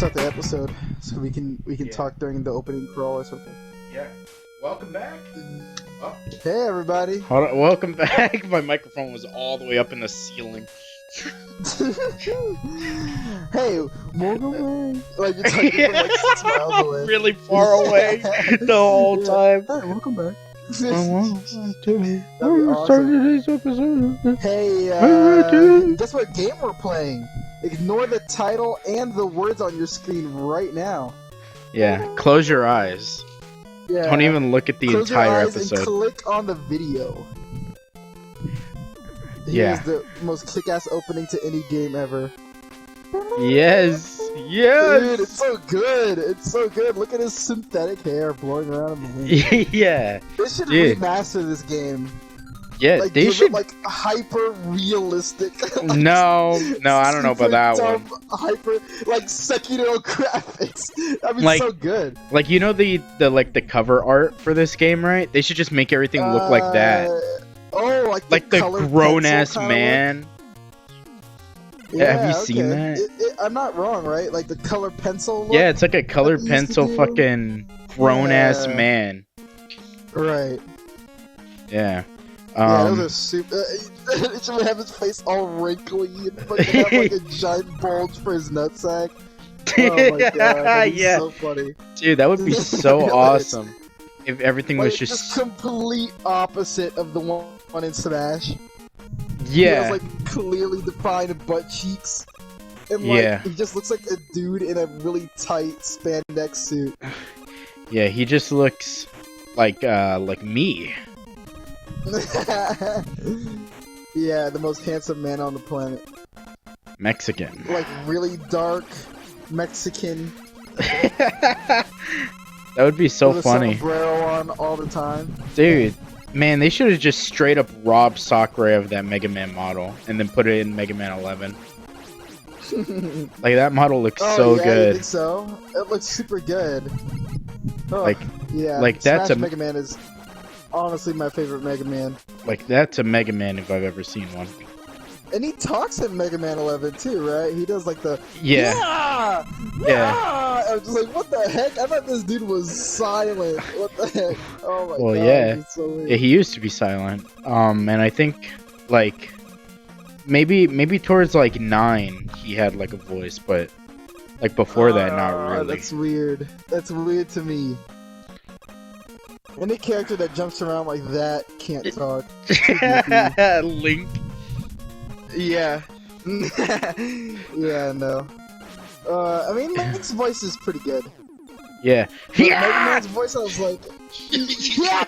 start the episode so we can talk during the opening crawl or something. Yeah. Welcome back. Oh. Hey everybody. Hold on. Welcome back. My microphone was all the way up in the ceiling. Hey, welcome back. Like you're talking from like 6 miles away. Really far away the whole time. Hey, welcome back. Today's episode. Hey, guess what game we're playing? Ignore the title and the words on your screen right now. Yeah, close your eyes. Yeah. Don't even look at the Close entire your eyes episode. And click on the video. Yeah. Here's the most kick-ass opening to any game ever. Yes. Yes. Dude, it's so good. It's so good. Look at his synthetic hair blowing around in the wind. Yeah. They should Dude. remaster this game. Yeah, Like, they give should. it, like hyper realistic. No, I don't know about that one. Hyper, like Sekiro graphics. That'd be Like- so good. Like, you know the cover art for this game, right? They should just make everything look like that. Oh, Like the colored grown-ass pencil kinda man. look? Yeah, have you seen that? I'm not wrong, right? Like the color pencil look? Yeah, it's like a colored that they used to pencil do? fucking grown-ass Yeah. man. Right. Yeah. Yeah, those are super. It should have his face all wrinkly and fucking have like a giant bulge for his nutsack. Oh my god, that'd be Yeah. so funny. Dude, that would be so Yes. awesome if everything was Like, just complete opposite of the one in Smash. yeah. He has like clearly defined butt cheeks. And like Yeah. he just looks like a dude in a really tight spandex suit. Yeah, he just looks like me. Yeah, the most handsome man on the planet. Mexican. Like really dark Mexican. That would be so with a funny. sombrero on all the time. Dude, man, they should have just straight up robbed Sakurai of that Mega Man model and then put it in Mega Man 11. Like, that model looks so yeah, good. You think so? It looks super good. Oh, Like, yeah, like that's Smash a Mega Man is honestly my favorite Mega Man. like that's a Mega Man if I've ever seen one. And he talks in Mega Man 11 too, right? He does like the Yeah. yeah. Yeah. I was just like, what the heck? I thought this dude was silent. What the heck? Oh my Well, god. yeah. It's so weird. Yeah, he used to be silent. And I think like maybe towards like 9 he had like a voice, but like before that not really. That's weird. That's weird to me. Any character that jumps around like that can't talk. Link. Yeah. Yeah, no. I mean, Link's voice is pretty good. Yeah. But Mega Man's voice, I was like, yeah!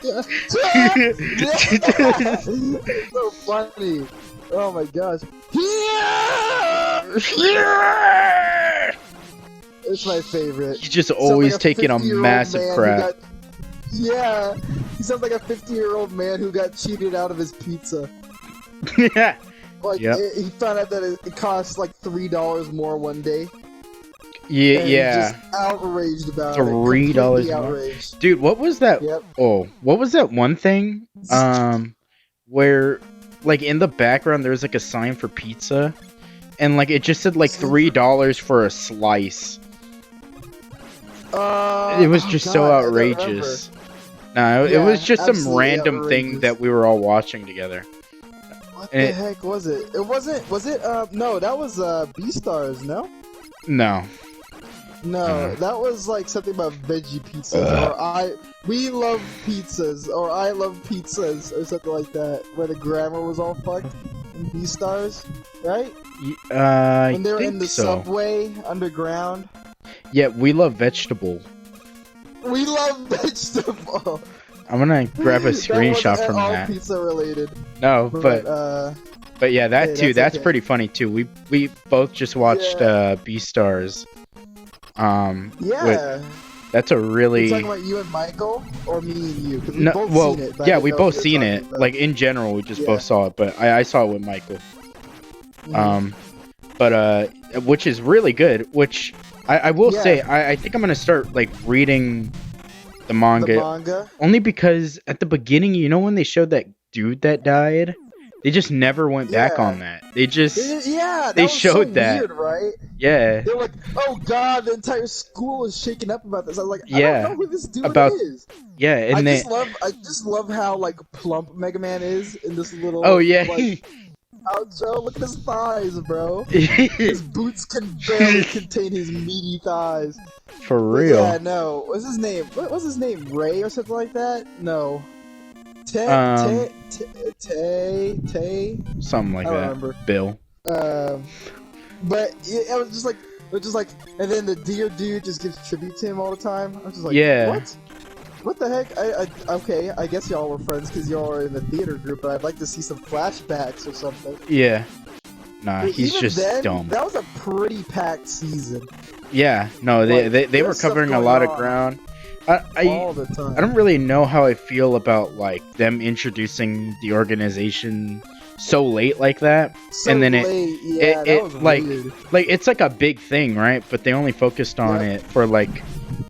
It's so funny. Oh my gosh. It's my favorite. He's just Sounds always like taking a 50-year-old massive man who crap. got- Yeah, he sounds like a 50-year-old man who got cheated out of his pizza. Yeah. Like, Yep. he found out that it cost like $3 more one day. Yeah, And yeah. Just outraged about $3 it. Completely more? outraged. Dude, what was that? Yep. Oh, what was that one thing? Where, like, in the background there was like a sign for pizza, and like it just said like $3 for a slice. It was just so outrageous. No, it was just some absolutely random thing outrageous. that we were all watching together. What And the it- heck was it? It wasn't. Was it? No, that was B-Stars. No. No. No, that was like something about veggie pizzas, or we love pizzas, or I love pizzas, or something like that, where the grammar was all fucked in B-Stars, right? When they were in the subway underground. Yeah, we love vegetable. We love vegetable. I'm gonna grab a screenshot from all that. pizza related. No, but yeah, that hey, too. That's okay. pretty funny too. We both just watched B-Stars. Yeah. That's a really. You talking about you and Michael, or me and you? 'Cause we No, both well, seen it, but I yeah, didn't we know both if seen you were it. talking about Like in general, we just Yeah. both saw it, but I saw it with Michael. But which is really good. Which I will say, I think I'm gonna start like reading the manga. The manga. Only because at the beginning, you know, when they showed that dude that died, They just never went back Yeah. on that. They just Yeah, that they was showed so that. weird, right? Yeah. They're like, oh god, the entire school is shaken up about this. I was like, I don't Yeah. know who this dude About is. yeah, and then I just love how like plump Mega Man is in this oh little yeah. like outro. Look at his thighs, bro. His boots can barely contain his meaty thighs. For But yeah, real. no. What's his name? What was his name? Ray or something like that? No. Tay. Something like I don't that. remember. Bill. But it was just like, and then the deer dude just gives tribute to him all the time. I was just like, Yeah. what? What the heck? Okay, I guess y'all were friends because y'all are in the theater group, but I'd like to see some flashbacks or something. Yeah. Nah, But he's even just then, dumb. that was a pretty packed season. Yeah, no, Like, they were there's stuff covering a going lot of on ground. all the time. I don't really know how I feel about like them introducing the organization so late like that, So and then late, yeah, that was like weird. it's like a big thing, right? But they only focused on it for like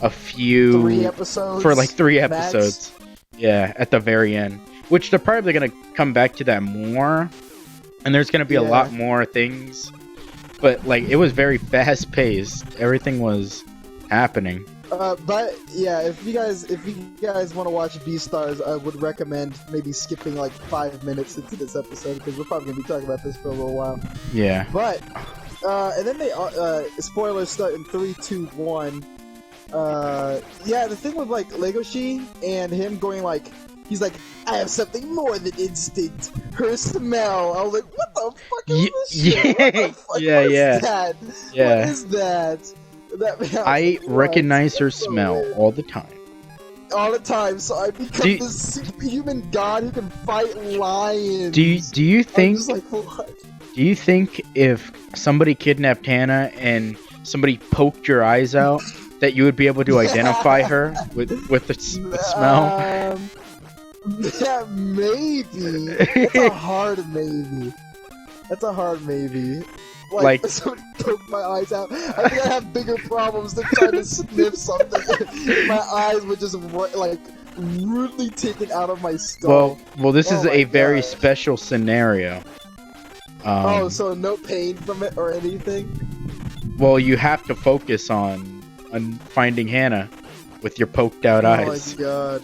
a few 3 episodes. for like 3 max. episodes. Yeah, at the very end, which they're probably gonna come back to that more, and there's gonna be a lot more things. But like it was very fast paced. Everything was happening. But yeah, if you guys want to watch Beastars, I would recommend maybe skipping like 5 minutes into this episode because we're probably gonna be talking about this for a little while. Yeah. But and then they spoilers start in 3, 2, 1. Yeah, the thing with like Legoshi and him going like. He's like, I have something more than instinct. Her smell. I was like, what the fuck is this shit? What the fuck? Yeah, what is yeah. that? Yeah. What is that? I recognize her smell all the time. All the time, so I become this superhuman god who can fight lions. Do you think? I'm just like, what? Do you think if somebody kidnapped Hannah and somebody poked your eyes out, that you would be able to identify her with the smell? Yeah, maybe. That's a hard maybe. That's a hard maybe. Like somebody poked my eyes out. I think I have bigger problems than trying to sniff something. My eyes were just like rudely taken out of my skull. Well, this is a very special scenario. Oh, so no pain from it or anything? Well, you have to focus on finding Hannah with your poked out eyes. Oh my god.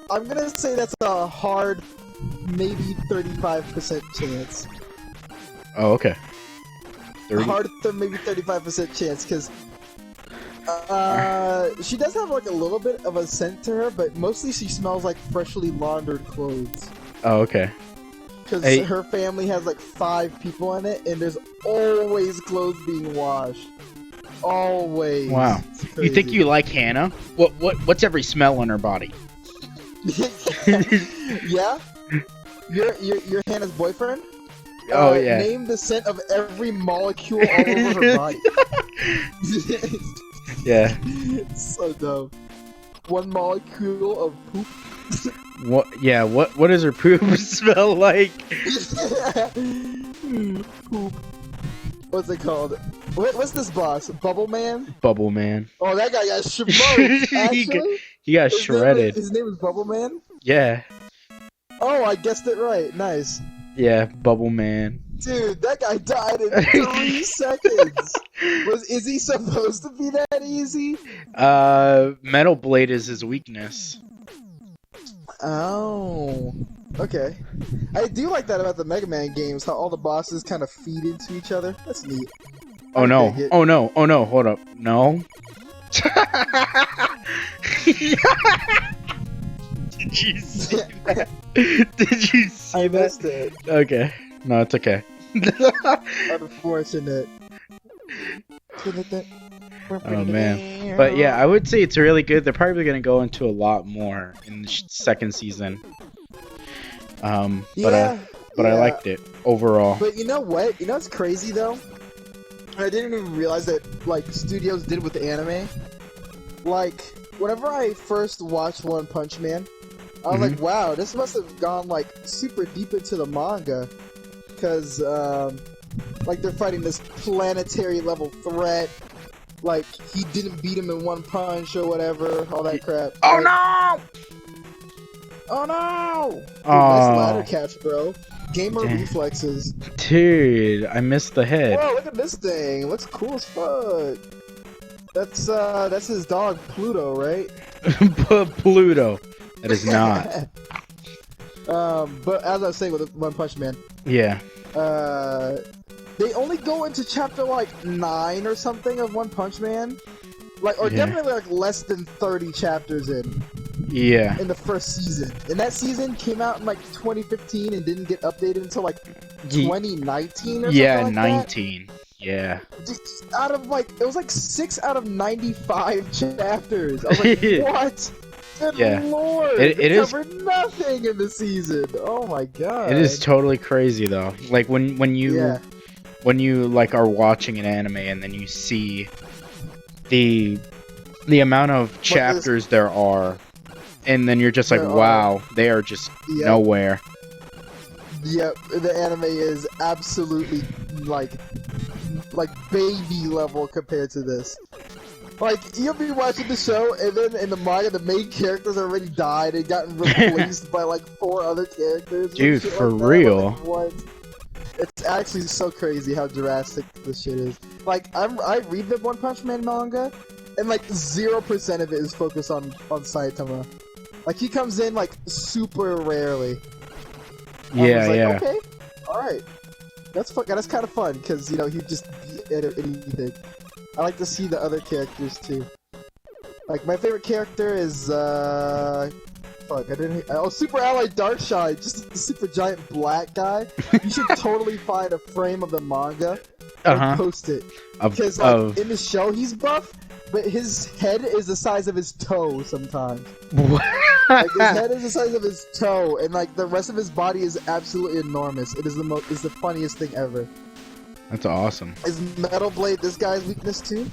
I'm gonna say that's a hard, maybe 35% chance. Oh, okay. 30? Hard, maybe 35% chance, because she does have like a little bit of a scent to her, but mostly she smells like freshly laundered clothes. Oh, okay. Because her family has like 5 people in it, and there's always clothes being washed. Always. Wow. You think you like Hannah? What's every smell on her body? Yeah? You're Hannah's boyfriend? Oh yeah. Name the scent of every molecule all over her body. Yeah. So dumb. 1 molecule of poop. What? Yeah. What does her poop smell like? Poop. What's it called? What's this boss? Bubble Man? Bubble Man. Oh, that guy got smoked, actually. He got shredded. His name is Bubble Man? Yeah. Oh, I guessed it right. Nice. Yeah, Bubble Man. Dude, that guy died in 3 seconds. Is he supposed to be that easy? Metal Blade is his weakness. Oh. Okay. I do like that about the Mega Man games, how all the bosses kind of feed into each other. That's neat. Oh no. Oh no. Oh no. Hold up. No. Did you see that? Did you see I that? missed it. Okay. No, it's okay. Unfortunate. Oh man. But yeah, I would say it's really good. They're probably going to go into a lot more in the 2nd season. But I liked it overall. But you know what? You know what's crazy though? I didn't even realize that like studios did with the anime. Like whenever I first watched One Punch Man, I was like, wow, this must have gone like super deep into the manga, because like they're fighting this planetary level threat. Like he didn't beat him in 1 punch or whatever, all that crap. Oh no! Oh no! Dude, Oh, nice ladder catch, bro. Gamer damn. reflexes. Dude, I missed the head. Whoa, look at this thing. Looks cool as fuck. That's his dog, Pluto, right? Pluto. That is not. But as I was saying with One Punch Man, Yeah. they only go into chapter like 9 or something of One Punch Man. Like, or Yeah. definitely like less than 30 chapters in Yeah. the first season. And that season came out in like 2015 and didn't get updated until like 2019 or Yeah, something like 19. Yeah. Just out of like, it was like 6 out of 95 chapters. I was like, what? Good Yeah. lord! It They is- covered nothing in the season. Oh my god! It is totally crazy though. Like when you like are watching an anime and then you see the amount of chapters there are, and then you're just like, wow, they are just nowhere. Yep, the anime is absolutely like baby level compared to this. Like, you'll be watching the show, and then in the manga, the main characters already died and gotten replaced by like 4 other characters. Dude, shit for like that. real. Like, what? It's actually so crazy how drastic this shit is. Like, I read the One Punch Man manga, and like 0% of it is focused on Saitama. Like, he comes in like super rarely. Yeah, like, yeah. Okay, all right, that's kind of fun because you know he just beat anything. I like to see the other characters too. Like my favorite character is Super Ally Darkshine, just a super giant black guy. You should totally find a frame of the manga and post it because like in the show he's buff, but his head is the size of his toe sometimes. Like his head is the size of his toe, and like the rest of his body is absolutely enormous. It is the funniest thing ever. That's awesome. Is Metal Blade this guy's weakness too?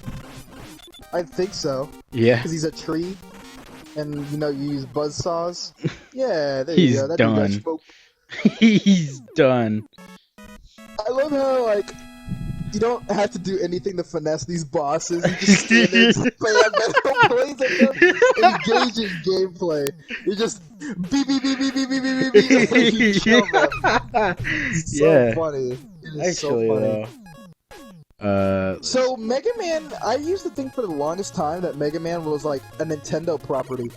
I think so. Yeah. Because he's a tree, and you know you use buzzsaws. Yeah, there He's you go. That done. dude got smoked. He's done. I love how like you don't have to do anything to finesse these bosses. You just stand there and spam Metal Blades at them, engage in gameplay. You just beep beep beep beep beep beep beep beep beep. You kill them. It's so funny. It is Actually, so funny. So Mega Man, I used to think for the longest time that Mega Man was like a Nintendo property.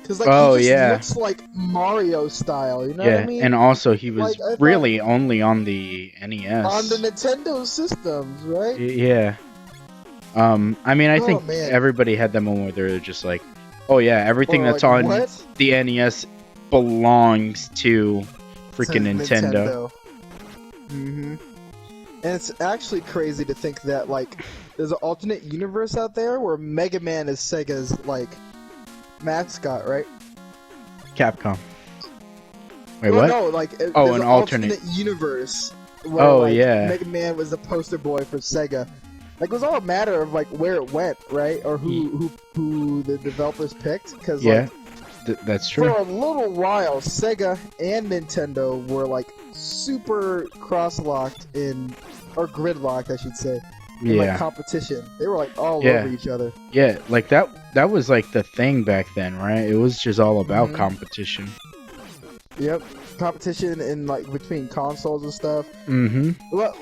Cause like he just looks like Mario style, you know what I mean? And also he was Like, really only on the NES. on the Nintendo systems, right? Yeah. I mean, I think everybody had that moment where they're just like, oh yeah, everything that's on the NES belongs to freaking Nintendo. Mm-hmm. And it's actually crazy to think that like there's an alternate universe out there where Mega Man is Sega's like mascot, right? Capcom. Wait, what? No, like an alternate universe. Where, like, yeah. Mega Man was the poster boy for Sega. Like it was all a matter of like where it went, right? Or who the developers picked. Because that's true. For a little while, Sega and Nintendo were like super cross-locked or gridlocked, I should say. In, like, competition. They were like all over each other. Yeah, like that was like the thing back then, right? It was just all about competition. Yep, competition in like between consoles and stuff. Mm-hmm. Well,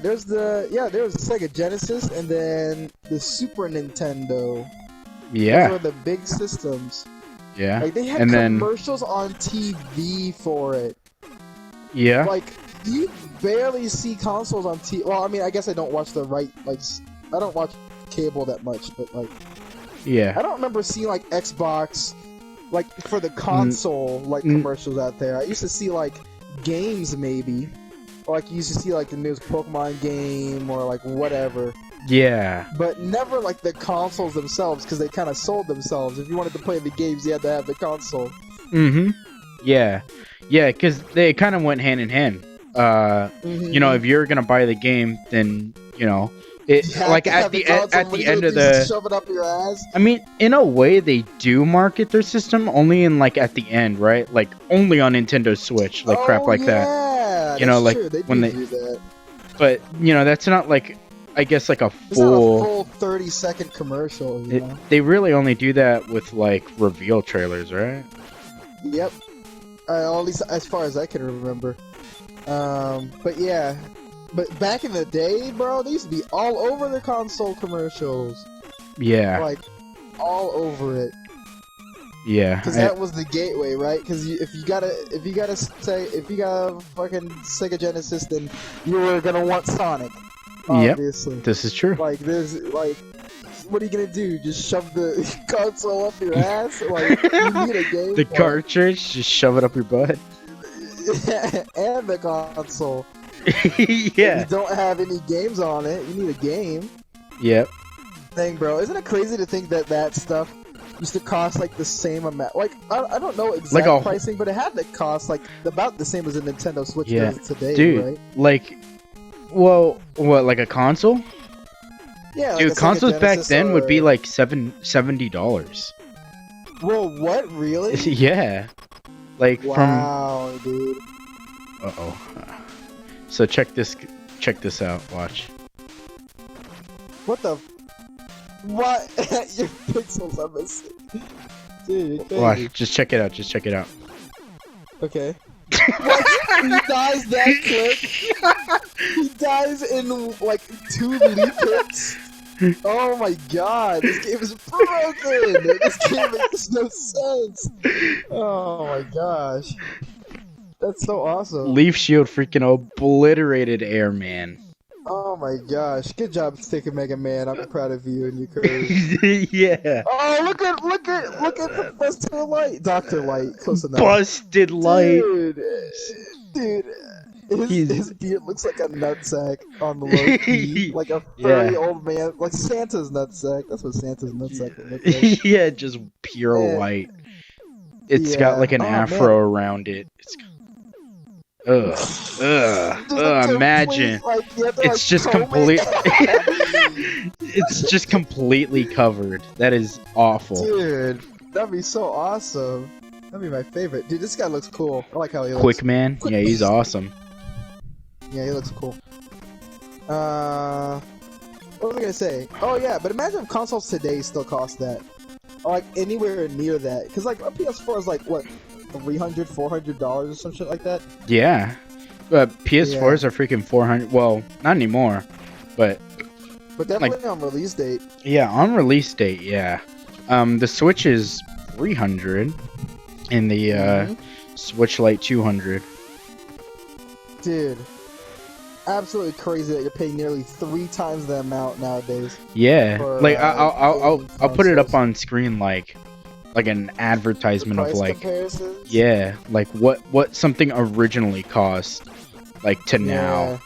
there was the Sega Genesis and then the Super Nintendo. Yeah. Those were the big systems. Yeah. Like they had commercials on TV for it. Yeah. Like you barely see consoles on TV. Well, I mean, I guess I don't watch I don't watch cable that much, but like, I don't remember seeing like Xbox, like for the console, like commercials out there. I used to see like games maybe, or like you used to see like the newest Pokemon game or like whatever. Yeah. But never like the consoles themselves because they kind of sold themselves. If you wanted to play the games, you had to have the console. Mm-hmm. Yeah. Yeah, because they kind of went hand in hand. You know, if you're gonna buy the game, then you know it. Like at the end of the. Shove it up your ass. I mean, in a way, they do market their system only in like at the end, right? Like only on Nintendo Switch, like crap like that. You know, like true. when they do that. But you know, that's not like. I guess like a full. It's not a full 30-second commercial. You know? They really only do that with like reveal trailers, right? Yep. At least as far as I can remember. But yeah. But back in the day, bro, they used to be all over the console commercials. Yeah. Like, all over it. Yeah. Because that was the gateway, right? Because if you got a fucking Sega Genesis, then you were gonna want Sonic. Obviously. Yep. This is true. Like, what are you gonna do? Just shove the console up your ass? Like, you need a game. The cartridge, just shove it up your butt. And the console. Yeah. If you don't have any games on it, you need a game. Yep. Thing, bro. Isn't it crazy to think that stuff used to cost like the same amount? Like, I don't know exact pricing, but it had to cost like about the same as a Nintendo Switch does today, dude, right? Like, well, what, like a console? Yeah, dude, like consoles back then would be like $70. Whoa, what? Really? Yeah. Like wow, dude. Uh-oh. So check this out. Watch. What the? What? Your pixels are missing. Dude, watch. Just check it out. Okay. What? He dies that quick? He dies in like 2 leap hits? Oh my god, this game is broken! This game makes no sense! Oh my gosh. That's so awesome. Leaf Shield freaking obliterated Airman. Oh my gosh, good job taking Mega Man. I'm proud of you and your curve. Yeah. Oh, look at Professor Light. Dr. Light, close enough. Busted Light. Dude. His beard looks like a nutsack on the low key. Like a furry old man. Like Santa's nutsack. That's what Santa's nutsack looks like. Yeah, just pure white. It's got like an afro around it. It's imagine. It's just complete. It's just completely covered. That is awful. Dude, that'd be so awesome. That'd be my favorite. Dude, this guy looks cool. I like how he looks. Quick Man? Yeah, he's awesome. Yeah, he looks cool. What was I gonna say? Oh yeah, but imagine if consoles today still cost that. Or like anywhere near that. Because like a PS4 is like, what, $300, $400 or some shit like that? Yeah. PS4s are freaking 400. Well, not anymore. But definitely like, on release date. Yeah, on release date, yeah. The Switch is 300 and the Switch Lite 200. Dude, absolutely crazy that you're paying nearly 3 times the amount nowadays. Yeah, for, like I'll put it up on screen like an advertisement of like comparisons? Yeah, like what something originally cost like to now.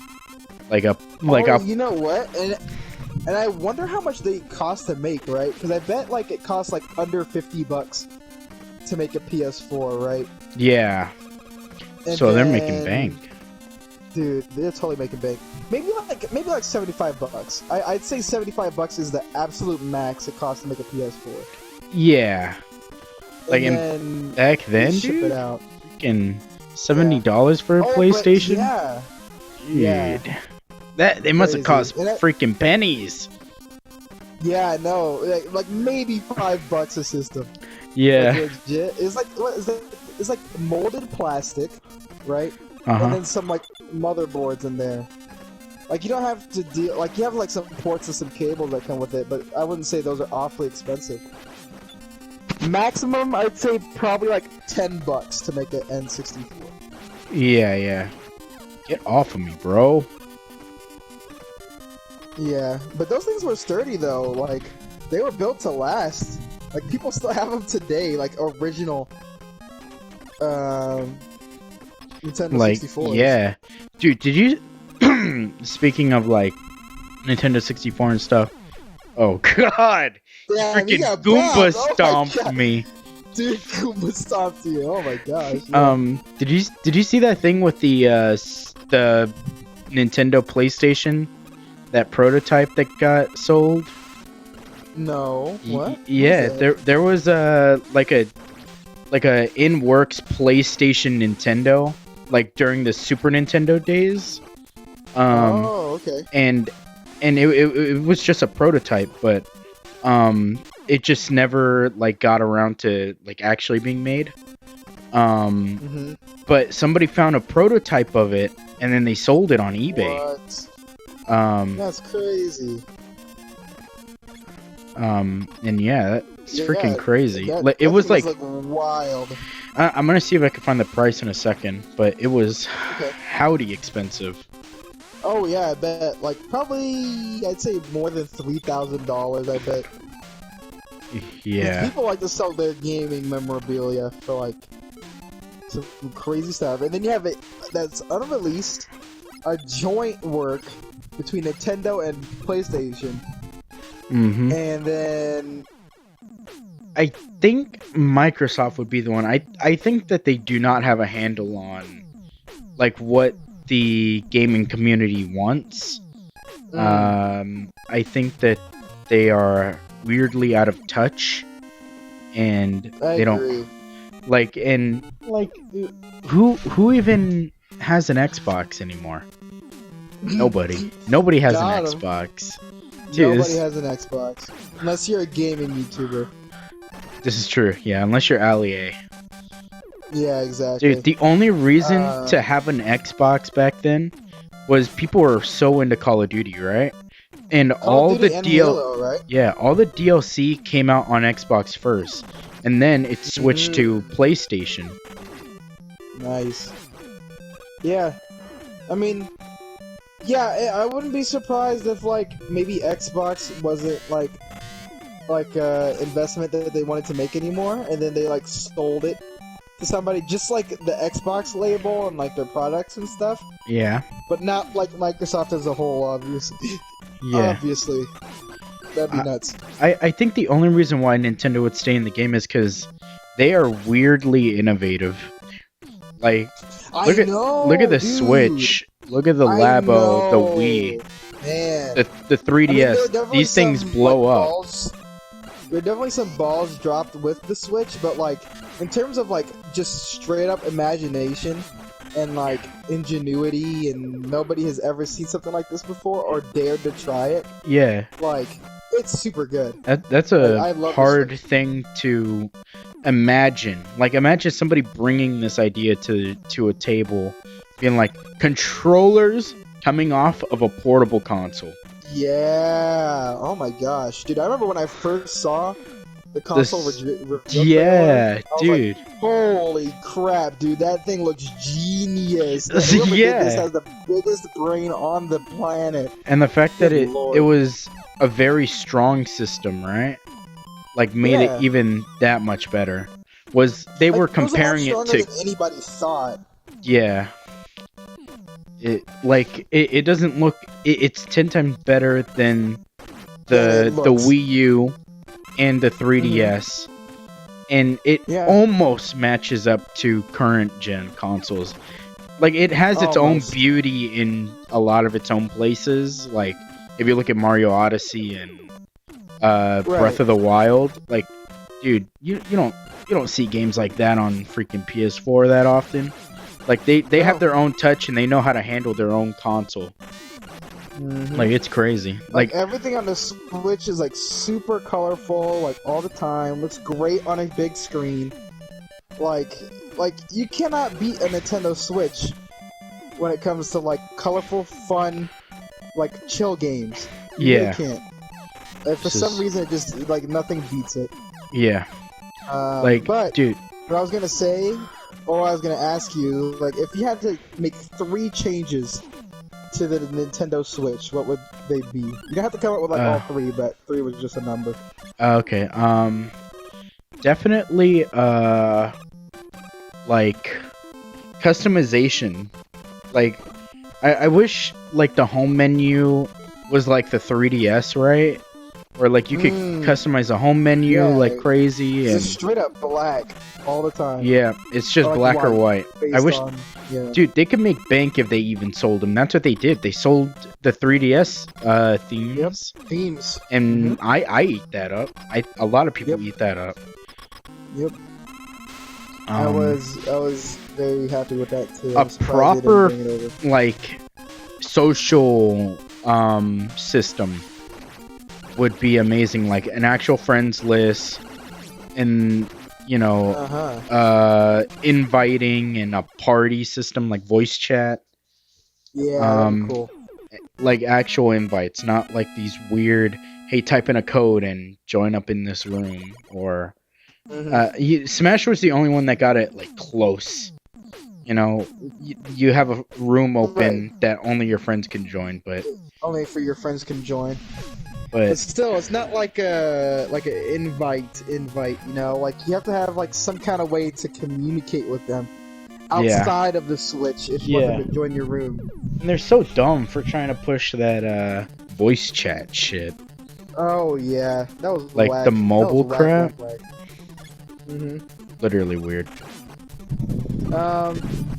Like you know what? And I wonder how much they cost to make, right? Because I bet like it costs like under $50 to make a PS4, right? Yeah. And so they're making bank. Dude, they're totally making bank. Maybe like $75. I'd say $75 is the absolute max it costs to make a PS4. Yeah. Like back then, ship it out. Freaking $70 for a PlayStation. Dude. That they must have cost freaking pennies. Yeah, I know. Like maybe $5 a system. Yeah. Like, legit. It's like what is it? It's like molded plastic, right? And then some like motherboards in there. Like you don't have to deal. Like you have like some ports and some cables that come with it, but I wouldn't say those are awfully expensive. Maximum, I'd say probably like $10 to make an N64. Yeah. Get off of me, bro. Yeah, but those things were sturdy though. Like they were built to last. Like people still have them today, like original Nintendo 64s. Yeah, dude. Did you? Speaking of like Nintendo 64 and stuff. Oh God! Yeah, freaking Goomba stomped me. Dude, Goomba stomped you. Oh my gosh. Yeah. Did you see that thing with the Nintendo PlayStation? That prototype that got sold? No. What? Yeah, there was a in-works PlayStation Nintendo, like during the Super Nintendo days. Oh, okay. And it was just a prototype, but it just never like got around to like actually being made. But somebody found a prototype of it, and then they sold it on eBay. What? That's crazy. And yeah, that's freaking crazy. It was like wild. I'm gonna see if I can find the price in a second, but it was howdy expensive. Oh yeah, I bet. Like probably, I'd say more than $3,000. I bet. Yeah. People like to sell their gaming memorabilia for like some crazy stuff, and then you have it that's unreleased, a joint work between Nintendo and PlayStation, and then I think Microsoft would be the one. I think that they do not have a handle on like what the gaming community wants. I think that they are weirdly out of touch, and they don't like, and like who even has an Xbox anymore? Nobody has an Xbox. Dude, nobody has an Xbox unless you're a gaming YouTuber. This is true, yeah, unless you're Ali. Yeah, exactly. Dude, the only reason to have an Xbox back then was people were so into Call of Duty, right? And all the DLC came out on Xbox first, and then it switched to PlayStation. Nice. Yeah, I mean, yeah, I wouldn't be surprised if like maybe Xbox wasn't like investment that they wanted to make anymore, and then they like sold it to somebody, just like the Xbox label and like their products and stuff. Yeah. But not like Microsoft as a whole, obviously. Yeah. Obviously. That'd be nuts. I think the only reason why Nintendo would stay in the game is because they are weirdly innovative. Like, look at the Switch. Look at the Labo, the Wii, man. The 3DS. I mean, these things blow up. There are definitely some balls dropped with the Switch, but like in terms of like just straight up imagination and like ingenuity, and nobody has ever seen something like this before or dared to try it. Yeah. Like, it's super good. That's a hard thing to imagine. Like, imagine somebody bringing this idea to a table, being like, controllers coming off of a portable console. Yeah. Oh my gosh, dude! I remember when I first saw the console. Yeah, dude. Like, holy crap, dude! That thing looks genius. Yeah. This has the biggest brain on the planet. And the fact that it was a very strong system, right? Like made it even that much better. They were comparing it to than anybody thought. Yeah. It doesn't look. It's 10 times better than the Wii U and the 3DS, and it almost matches up to current gen consoles. Like, it has its own beauty in a lot of its own places. Like, if you look at Mario Odyssey and Breath of the Wild, like, dude, you don't see games like that on freaking PS4 that often. Like, they have their own touch, and they know how to handle their own console. Like, it's crazy. Like, everything on the Switch is like super colorful, like all the time. Looks great on a big screen. Like you cannot beat a Nintendo Switch when it comes to like colorful, fun, like chill games. You really can't. And for some reason, it just like nothing beats it. Yeah. But dude, what I was gonna say. Or I was gonna ask you, like, if you had to make 3 changes to the Nintendo Switch, what would they be? You don't have to come up with like all 3, but 3 was just a number. Okay. Definitely. Like, customization. Like, I wish like the home menu was like the 3DS, right? Where like you could customize a home menu like crazy, and it's straight up black all the time. Yeah, it's just black or white. I wish, dude, they could make bank if they even sold them. That's what they did. They sold the 3DS themes. Yep, themes. And I eat that up. A lot of people eat that up. Yep. I was very happy with that too. A proper like social system would be amazing, like an actual friends list, and inviting and a party system like voice chat. Yeah, that'd be cool. Like actual invites, not like these weird, hey, type in a code and join up in this room. Or Smash was the only one that got it like close. You have a room open that only your friends can join, but only for your friends can join. But still, it's not like an invite. Like you have to have like some kind of way to communicate with them outside of the Switch if you want them to join your room. And they're so dumb for trying to push that voice chat shit. Oh yeah, that was like whack. The mobile crap. Literally weird.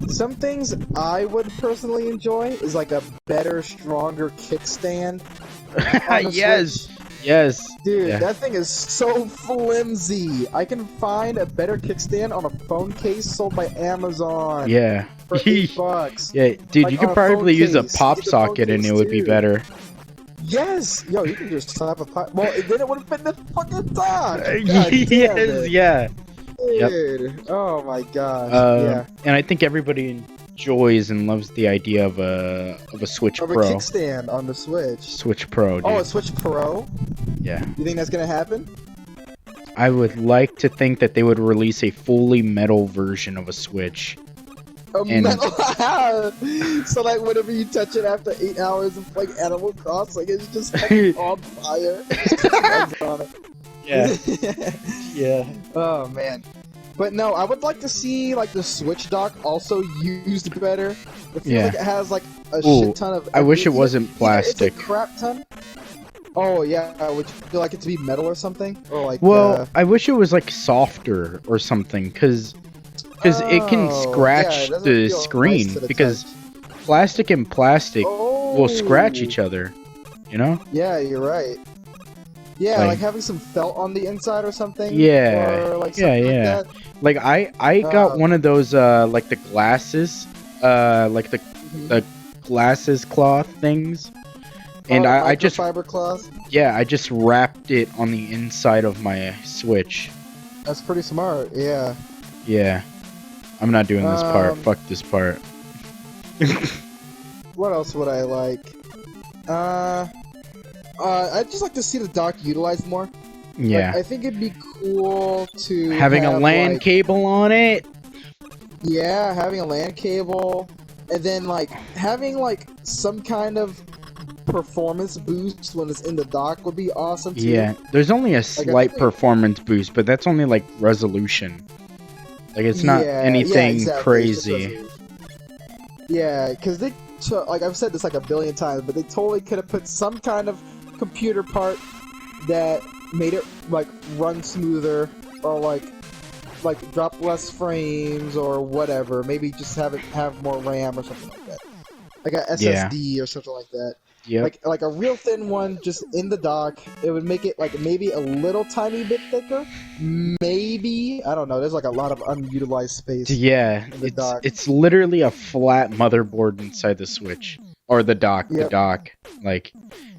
Some things I would personally enjoy is like a better, stronger kickstand. Yes. Switch. Yes. Dude, that thing is so flimsy. I can find a better kickstand on a phone case sold by Amazon. Yeah. For $8. Yeah, dude, like, you could probably use a pop socket and it would be better. Yes! Yo, you can just slap a pop. Well, then it would have been the fucking dock! Yes, yeah. Dude, yep. Oh my gosh. And I think everybody enjoys and loves the idea of a Switch Pro. Of a kickstand on the Switch. Switch Pro, dude. Oh, a Switch Pro? Yeah. You think that's gonna happen? I would like to think that they would release a fully metal version of a Switch. Metal? So like whenever you touch it after 8 hours of playing Animal Crossing, it's just like on fire. Yeah. Yeah. Oh man. But no, I would like to see like the Switch dock also used better. I feel like it has like a shit ton of. I wish it wasn't plastic. It's a crap ton. Oh yeah, would you feel like it to be metal or something? Or like? Well, I wish it was like softer or something, because it can scratch the screen. Nice because plastic and plastic will scratch each other. You know? Yeah, you're right. Yeah, like having some felt on the inside or something. Yeah. Or like something like that. Like I got one of those like the glasses, like the glasses cloth things, and I just fiber cloth. Yeah, I just wrapped it on the inside of my Switch. That's pretty smart. Yeah. Yeah. I'm not doing this part. Fuck this part. What else would I like? I'd just like to see the dock utilized more. Yeah. Like, I think it'd be cool to having have, a LAN cable on it. Yeah, having a LAN cable, and then like having like some kind of performance boost when it's in the dock would be awesome too. Yeah, there's only a slight performance boost, but that's only like resolution. Like it's not anything crazy. Yeah, because they like I've said this like a billion times, but they totally could have put some kind of computer part that made it like run smoother, or like drop less frames or whatever. Maybe just have more RAM or something like that, like a SSD or something like that. Yeah. Like a real thin one just in the dock. It would make it like maybe a little tiny bit thicker. Maybe, I don't know. There's like a lot of unutilized space. Yeah, in the dock. It's literally a flat motherboard inside the Switch or the dock. The dock, like.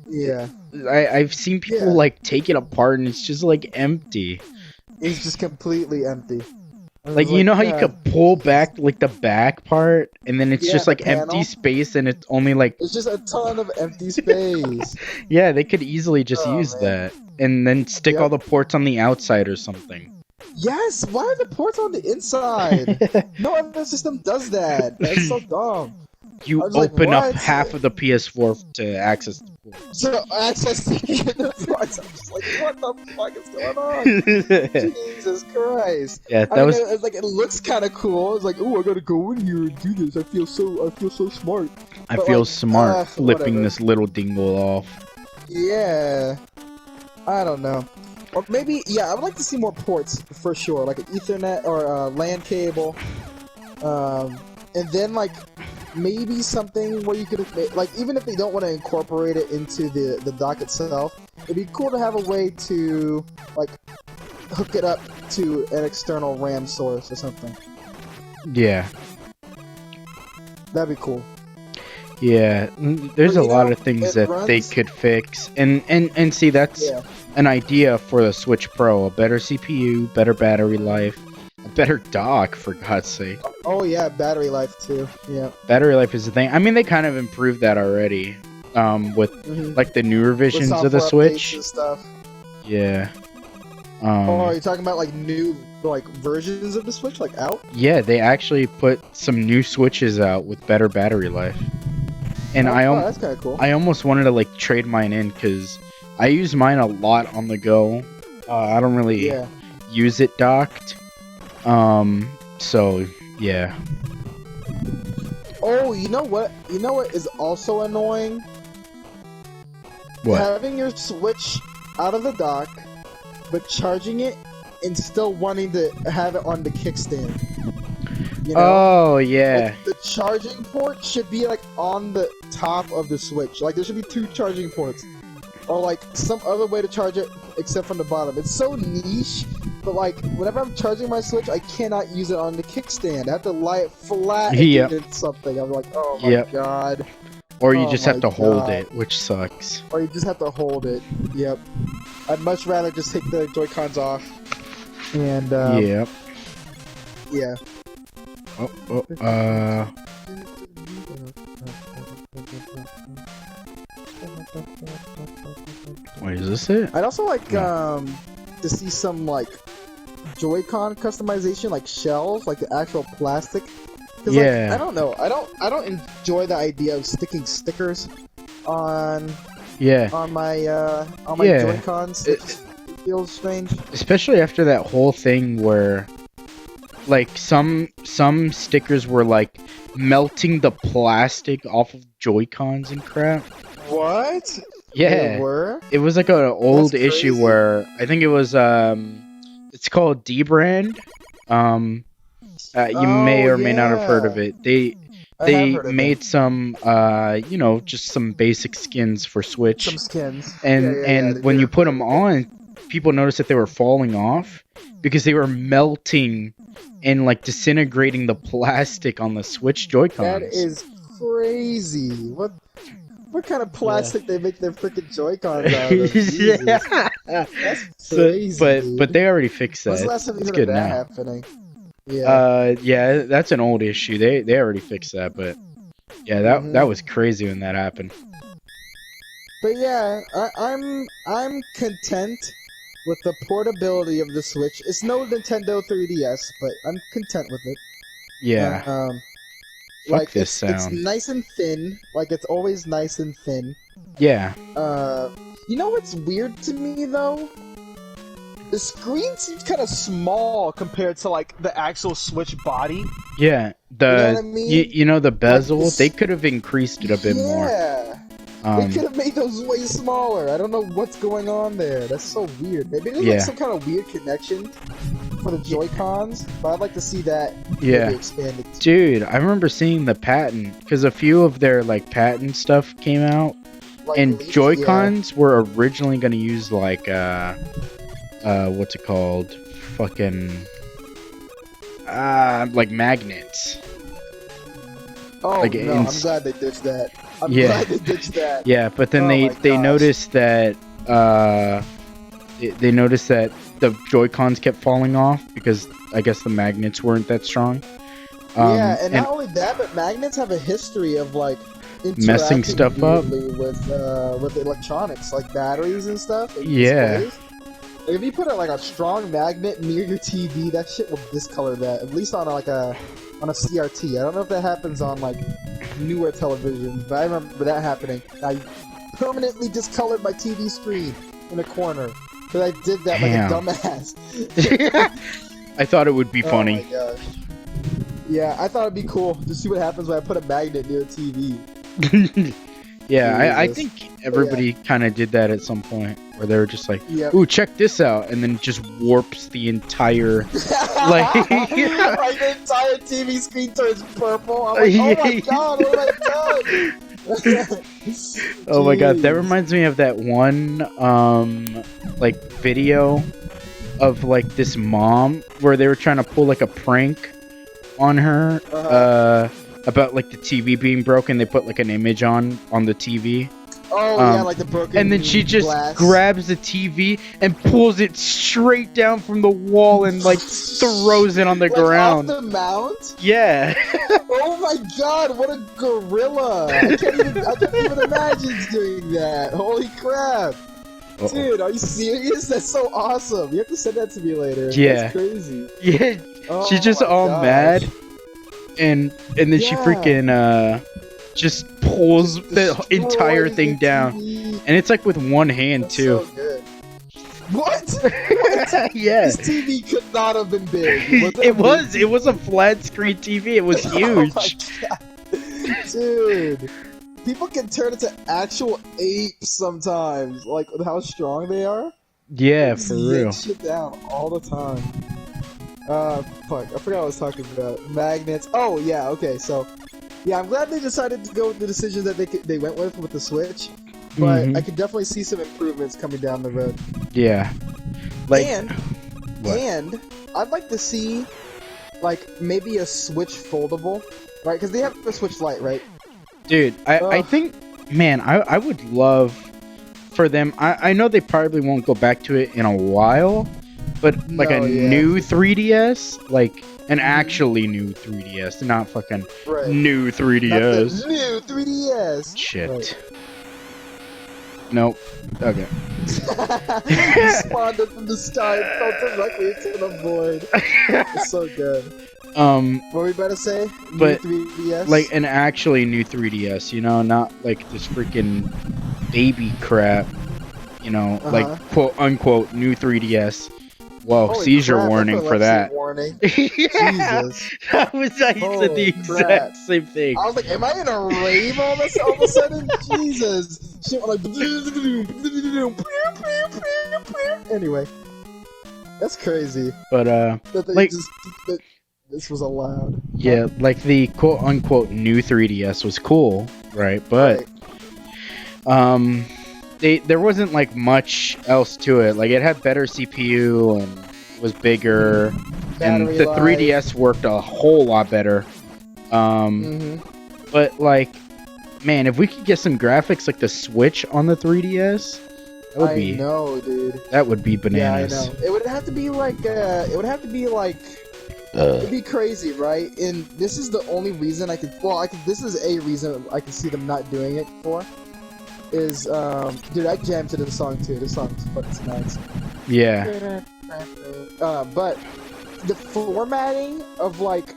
Yeah. I've seen people like take it apart and it's just like empty. It's just completely empty. Like, you know how you could pull back like the back part and then it's just like empty space and it's only like it's just a ton of empty space. Yeah, they could easily just use that and then stick all the ports on the outside or something. Yes, why are the ports on the inside? No other system does that. That's so dumb. You open up half of the PS4 to access the ports. So access the ports. I'm just like, what the fuck is going on? Jesus Christ! Yeah, it's like it looks kind of cool. It's like, oh, I gotta go in here and do this. I feel so smart. I feel smart flipping this little dingle off. Yeah, I don't know. Or maybe, I would like to see more ports for sure, like an Ethernet or a LAN cable, and then like. Maybe something where you could, like, even if they don't want to incorporate it into the dock itself, it'd be cool to have a way to, like, hook it up to an external RAM source or something. Yeah. That'd be cool. Yeah, there's a lot of things that they could fix, and see, that's an idea for the Switch Pro: a better CPU, better battery life, better dock, for God's sake. Oh yeah, battery life too. Yeah. Battery life is the thing. I mean, they kind of improved that already. With like the newer versions of the Switch. And stuff. Yeah. Oh, are you talking about like new versions of the Switch out? Yeah, they actually put some new Switches out with better battery life. And that's kind of cool. I almost wanted to like trade mine in because I use mine a lot on the go. I don't really use it docked. So yeah. Oh, you know what? You know what is also annoying? What? Having your Switch out of the dock, but charging it and still wanting to have it on the kickstand. You know? Oh yeah. Like, the charging port should be on the top of the Switch. There should be 2 charging ports, or some other way to charge it except from the bottom. It's so niche, but whenever I'm charging my Switch, I cannot use it on the kickstand. I have to lie it flat against something. I'm like, oh my god. Or you just have to hold it, which sucks. Or you just have to hold it. Yep. I'd much rather just take the Joy-Cons off. And yep. Yeah. Wait, is this it? I'd also like to see some Joy-Con customization, shells, the actual plastic. Yeah. I don't know. I don't enjoy the idea of sticking stickers on my Joy-Cons. It feels strange. Especially after that whole thing where some stickers were melting the plastic off of Joy-Cons and crap. What? Yeah. They were? It was an old issue where I think it was it's called D-Brand. You may or may not have heard of it. They made some just some basic skins for Switch. Some skins. And when you put them on, people noticed that they were falling off because they were melting and disintegrating the plastic on the Switch Joy-Cons. That is crazy. What kind of plastic they make their freaking Joy-Cons out of? That's crazy. But they already fixed that. When's the last time you heard good of that now. happening? Yeah. That's an old issue. They already fixed that, but yeah, that was crazy when that happened. But yeah, I'm content with the portability of the Switch. It's no Nintendo 3DS, but I'm content with it. Yeah. Fuck this sound. It's nice and thin. It's always nice and thin. Yeah. You know what's weird to me though? The screen seems kind of small compared to the actual Switch body. Yeah. You know what I mean? The bezel, they could have increased it a bit more. Yeah. They could have made those way smaller. I don't know what's going on there. That's so weird. Maybe there's some kind of weird connection for the Joy-Cons, but I'd like to see that expanded. Dude, I remember seeing the patent because a few of their patent stuff came out, and Joy-Cons were originally going to use what's it called? Fucking magnets. Oh no, I'm glad they ditched that. I'm glad they ditched that. Yeah, but then they noticed that they noticed that the Joy-Cons kept falling off because I guess the magnets weren't that strong. And not only that, but magnets have a history of messing stuff up with electronics, batteries and stuff. Yeah. If you put a strong magnet near your TV, that shit will discolor that. At least on a CRT. I don't know if that happens on newer televisions, but I remember that happening. I permanently discolored my TV screen in a corner because I did that like a dumbass. I thought it would be funny. Oh my gosh. Yeah, I thought it'd be cool to see what happens when I put a magnet near a TV. Yeah, I think everybody kind of did that at some point, where they were just like, "Ooh, check this out," and then just warps the entire the entire TV screen turns purple. I'm like, oh my god, what have I done? Oh my god, that reminds me of that one video of this mom where they were trying to pull a prank on her about the TV being broken. They put an image on the TV. Oh yeah, like the broken and then she just glass. grabs the TV and pulls it straight down from the wall and like throws it on the ground. Off the mount? Yeah. Oh my god, what a gorilla! I can't even imagine doing that. Holy crap! Uh-oh. Dude, are you serious? That's so awesome. You have to send that to me later. Yeah. That's crazy. Yeah. Oh She's just my all gosh. mad, and then she freaking just pulls the entire thing down, and it's like with one hand That's too. So good. What? What? Yeah. This TV could not have been big. It was a flat screen TV. It was huge. Oh my god. Dude. People can turn into actual apes sometimes, like with how strong they are. Yeah, for real. Shit down all the time. Fuck, I forgot what I was talking about. Magnets. Oh yeah, okay. So, yeah, I'm glad they decided to go with the decision that they went with the Switch. But I could definitely see some improvements coming down the road. Yeah. Like. And I'd like to see, like, maybe a Switch foldable, right? Because they have a Switch Lite, right? Dude, I think, man, I would love for them. I know they probably won't go back to it in a while, but like new 3DS, like an actually new 3DS, not fucking new 3DS. Not the new 3DS. Shit. Right. Nope. Okay. He spawned it from the sky and fell directly into the void. It's so good. What were we about to say? But new 3DS? like an actually new 3DS, you know, not like this freaking baby crap, you know, like quote unquote new 3DS. Whoa, Holy seizure crap, warning for that. Warning. Yeah, Jesus. I said the exact same thing. I was like, am I in a rave all of a sudden? Jesus. Shit, like, anyway. That's crazy. But, like, this was allowed. Yeah, like the quote unquote new 3DS was cool, right? But, there wasn't like much else to it. Like it had better CPU and was bigger, and the 3DS worked a whole lot better. But like, man, if we could get some graphics like the Switch on the 3DS, that would be. I know, dude. That would be bananas. Yeah, I know. It would have to be like. It'd be crazy, right? And this is the only reason I could. Well, this is a reason I can see them not doing it for. Is dude, I jammed to this song too. This song's fucking nice. Yeah. But the formatting of like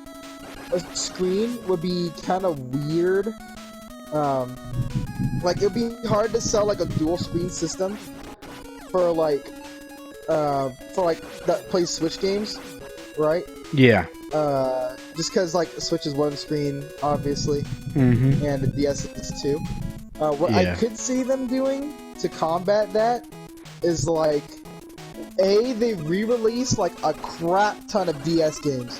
a screen would be kind of weird. Like it'd be hard to sell like a dual screen system for like that plays Switch games, right? Yeah. Just because like Switch is one screen, obviously, and the DS is two. What I could see them doing to combat that is like, they re-release like a crap ton of DS games,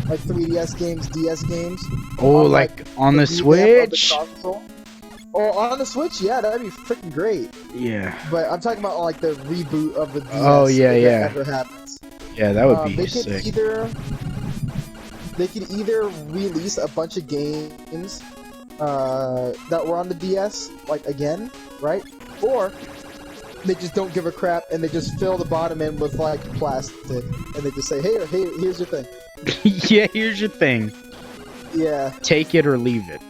like 3DS games, DS games. Oh, like on the Switch? Or on the Switch, yeah, that'd be freaking great. Yeah. But I'm talking about like the reboot of the DS. Oh yeah, if yeah. That ever happens. Yeah, that would be sick. They could either release a bunch of games that were on the DS, like again, right? Or they just don't give a crap and they just fill the bottom end with like plastic, and they just say, "Hey, here's your thing." Yeah, here's your thing. Yeah. Take it or leave it.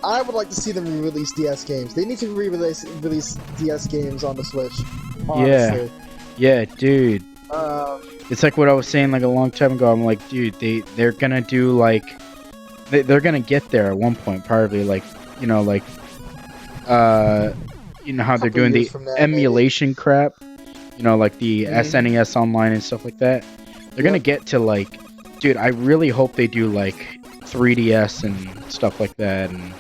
I would like to see them re-release DS games. They need to release DS games on the Switch. Honestly. Yeah, dude. It's like what I was saying like a long time ago. I'm like, dude, they're gonna do like. They're gonna get there at one point, probably like, you know, like, you know how they're doing the emulation crap, you know, like the SNES Online and stuff like that. They're gonna get to like, dude, I really hope they do like 3DS and stuff like that, and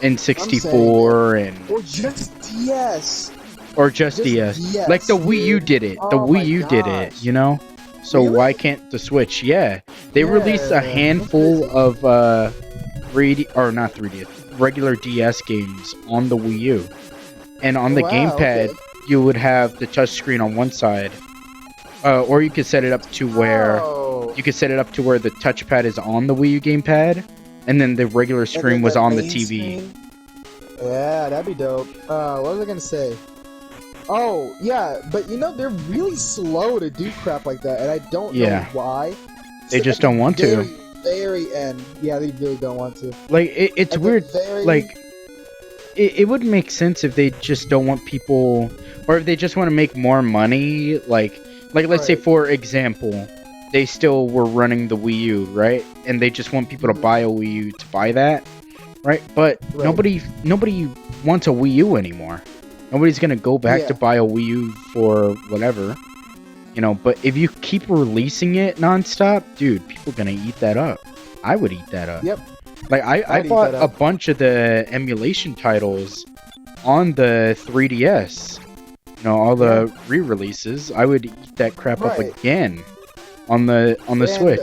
N64 and or just DS, or just DS. Like the Wii U did it. The Wii U did it, you know. So why can't the Switch? Yeah, they released a handful of 3D or not 3D, regular DS games on the Wii U, and on the gamepad you would have the touchscreen on one side, or you could set it up to where the touchpad is on the Wii U gamepad, and then the regular screen was on the TV. Yeah, that'd be dope. What was I gonna say? Oh, yeah, but you know, they're really slow to do crap like that, and I don't know why. They So just at the don't want very, to. very end. Yeah, they really don't want to. Like, it's At weird. the very... Like, it would make sense if they just don't want people, or if they just want to make more money. Like let's say, Right. for example, they still were running the Wii U, right? And they just want people to buy a Wii U to buy that, right? But nobody wants a Wii U anymore. Nobody's gonna go back to buy a Wii U for whatever, you know. But if you keep releasing it nonstop, dude, people are gonna eat that up. I would eat that up. Yep. Like, I bought a bunch of the emulation titles on the 3DS. You know, all the re-releases. I would eat that crap up again on the Switch.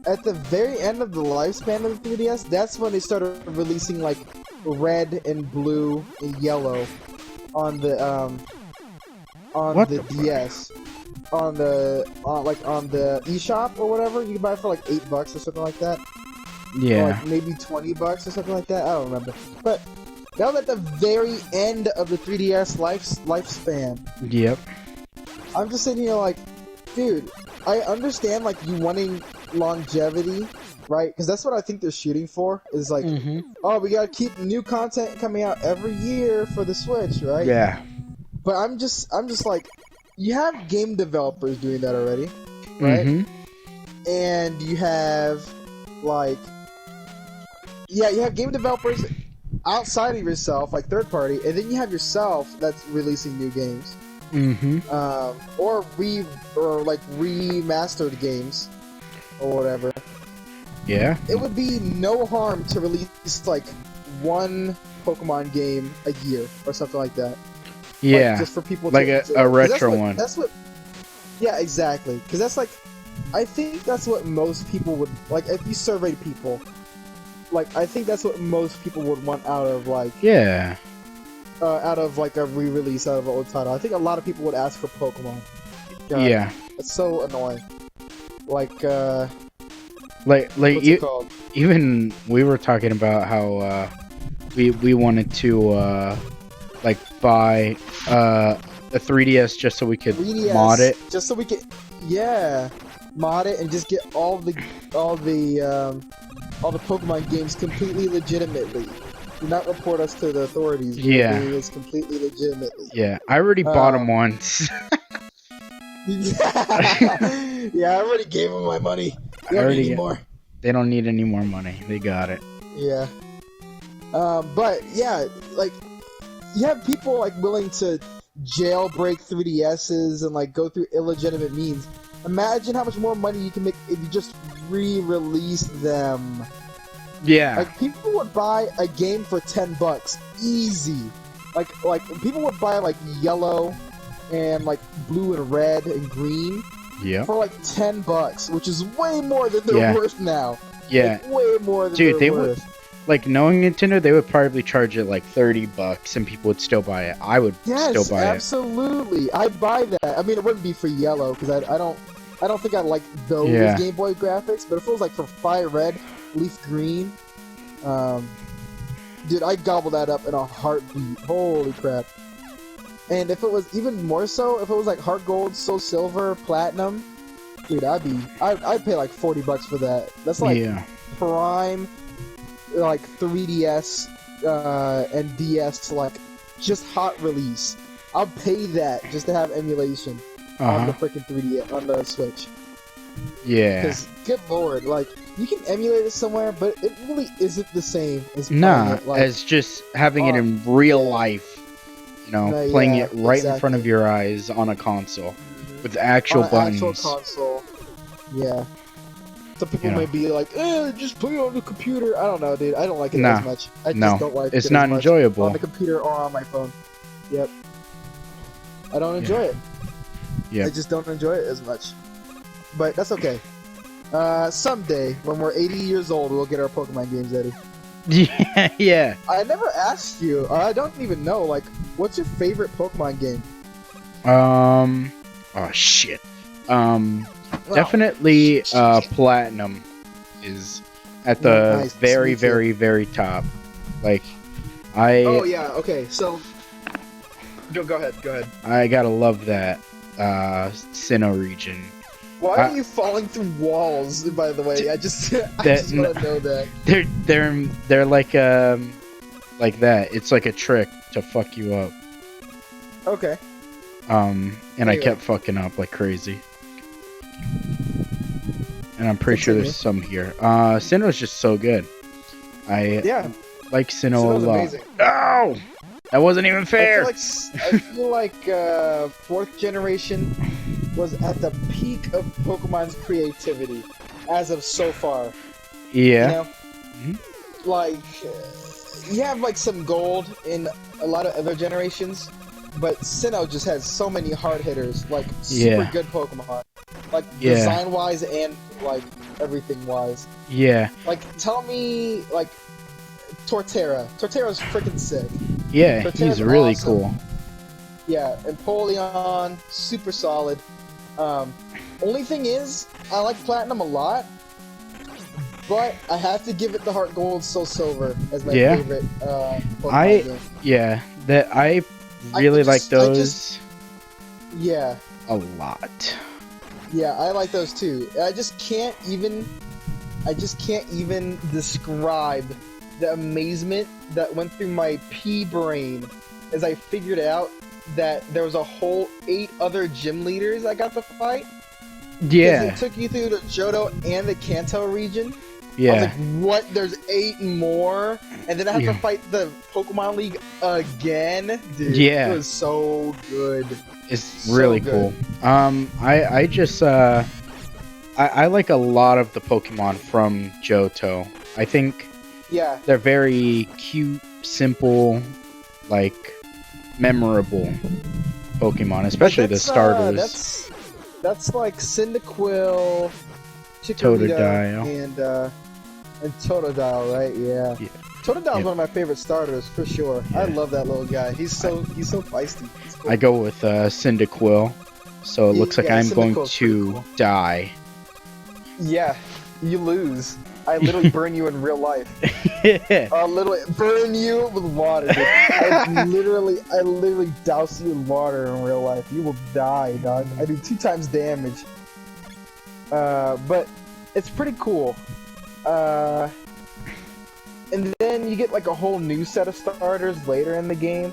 At the very end of the lifespan of the 3DS, that's when they started releasing like red and blue and yellow on the DS. On the eShop or whatever, you can buy it for like $8 or something like that. Yeah. Or like maybe $20 or something like that. I don't remember. But that was at the very end of the 3DS lifespan. Yep. I'm just sitting here like, dude, I understand like you wanting longevity, right? Because that's what I think they're shooting for. Is like, oh, we gotta keep new content coming out every year for the Switch, right? Yeah. But I'm just like, you have game developers doing that already, right? And you have like, you have game developers outside of yourself, like third party, and then you have yourself that's releasing new games, or remastered games, or whatever. Yeah. It would be no harm to release like one Pokemon game a year or something like that. Yeah. Like, just for people like to a retro one. That's what. Yeah, exactly. Because that's like, I think that's what most people would like. If you surveyed people, like, I think that's what most people would want out of like. Yeah. Out of like a re-release out of an old title. I think a lot of people would ask for Pokemon. God, yeah. It's so annoying. Like what's it called? Even we were talking about how we wanted to like buy a 3DS just so we could 3DS, mod it. Just so we could, mod it and just get all the Pokemon games completely legitimately. Do not report us to the authorities. Yeah. It is completely legitimately. Yeah, I already bought them once. Yeah, I already gave them my money. They don't need any more. They don't need any more money. They got it. Yeah. But yeah, like, you have people like willing to jailbreak 3DSs and like go through illegitimate means. Imagine how much more money you can make if you just re-release them. Yeah. Like, people would buy a game for $10, easy. Like people would buy like yellow and like blue and red and green. Yeah. For like $10, which is way more than they're worth now. Yeah. Like, way more than they're worth. Would, like, knowing Nintendo, they would probably charge it like $30 and people would still buy it. I would still buy it. Absolutely. I'd buy that. I mean, it wouldn't be for yellow because I don't think I like those Game Boy graphics. But if it was like for Fire Red, Leaf Green, dude, I'd gobble that up in a heartbeat. Holy crap! And if it was even more so, if it was like Heart Gold, Soul Silver, Platinum, dude, I'd pay like $40 for that. That's like prime, like 3DS and DS, like just hot release. I'll pay that just to have emulation on the freaking 3DS on the Switch. Yeah. Because good lord, like, you can emulate it somewhere, but it really isn't the same as as just having it in real life. You know, playing it right in front of your eyes on a console with actual buttons. Actual console. Yeah. Some people may be like, just play it on the computer. I don't know, dude. I don't like it as much. I just don't like it. It's not enjoyable on the computer or on my phone. Yep. I don't enjoy it. Yeah. I just don't enjoy it as much. But that's okay. Someday, when we're 80 years old, we'll get our Pokemon games, Eddie. Yeah. I never asked you. I don't even know. Like, what's your favorite Pokemon game? Oh shit. Definitely Platinum is at the very top. Like, Oh yeah, okay, so go ahead. I gotta love that Sinnoh region. Why are you falling through walls, by the way? I just want to know that. They're like that. It's like a trick to fuck you up. Okay. And anyway. I kept fucking up like crazy. And I'm pretty sure there's some here. Sinnoh's just so good. I like Sinnoh a lot. Amazing. Oh! That wasn't even fair! I feel like 4th generation was at the peak of Pokemon's creativity as of so far. Yeah. You know? Like, you have like some gold in a lot of other generations, but Sinnoh just has so many hard hitters, like super good Pokemon. Like design-wise and like everything-wise. Yeah. Like, tell me, like, Torterra. Torterra's freaking sick. Yeah, Torterra's he's really awesome. cool. Yeah, Empoleon, super solid. Only thing is, I like Platinum a lot, but I have to give it the Heart Gold, Soul Silver as my favorite Pokemon game. Yeah, I really like those. A lot. Yeah, I like those too. I just can't even describe the amazement that went through my pea brain as I figured out that there was a whole 8 other gym leaders I got to fight. Yeah. It took you through the Johto and the Kanto region. Yeah. I was like, what? There's 8 more? And then I have to fight the Pokemon League again? Dude, it was so good. It's really cool. I just, I like a lot of the Pokemon from Johto. I think they're very cute, simple, like, memorable Pokemon, especially the starters. That's like Cyndaquil, Chikorita, and Totodile, right? Yeah. Totodile's one of my favorite starters for sure. I love that little guy. He's so feisty. Cool. I go with Cyndaquil, so it looks like I'm going to die. Yeah, you lose. I literally burn you in real life. I'll literally burn you with water. Dude. I literally douse you in water in real life. You will die, dog. I do 2 times damage. But it's pretty cool. And then you get like a whole new set of starters later in the game.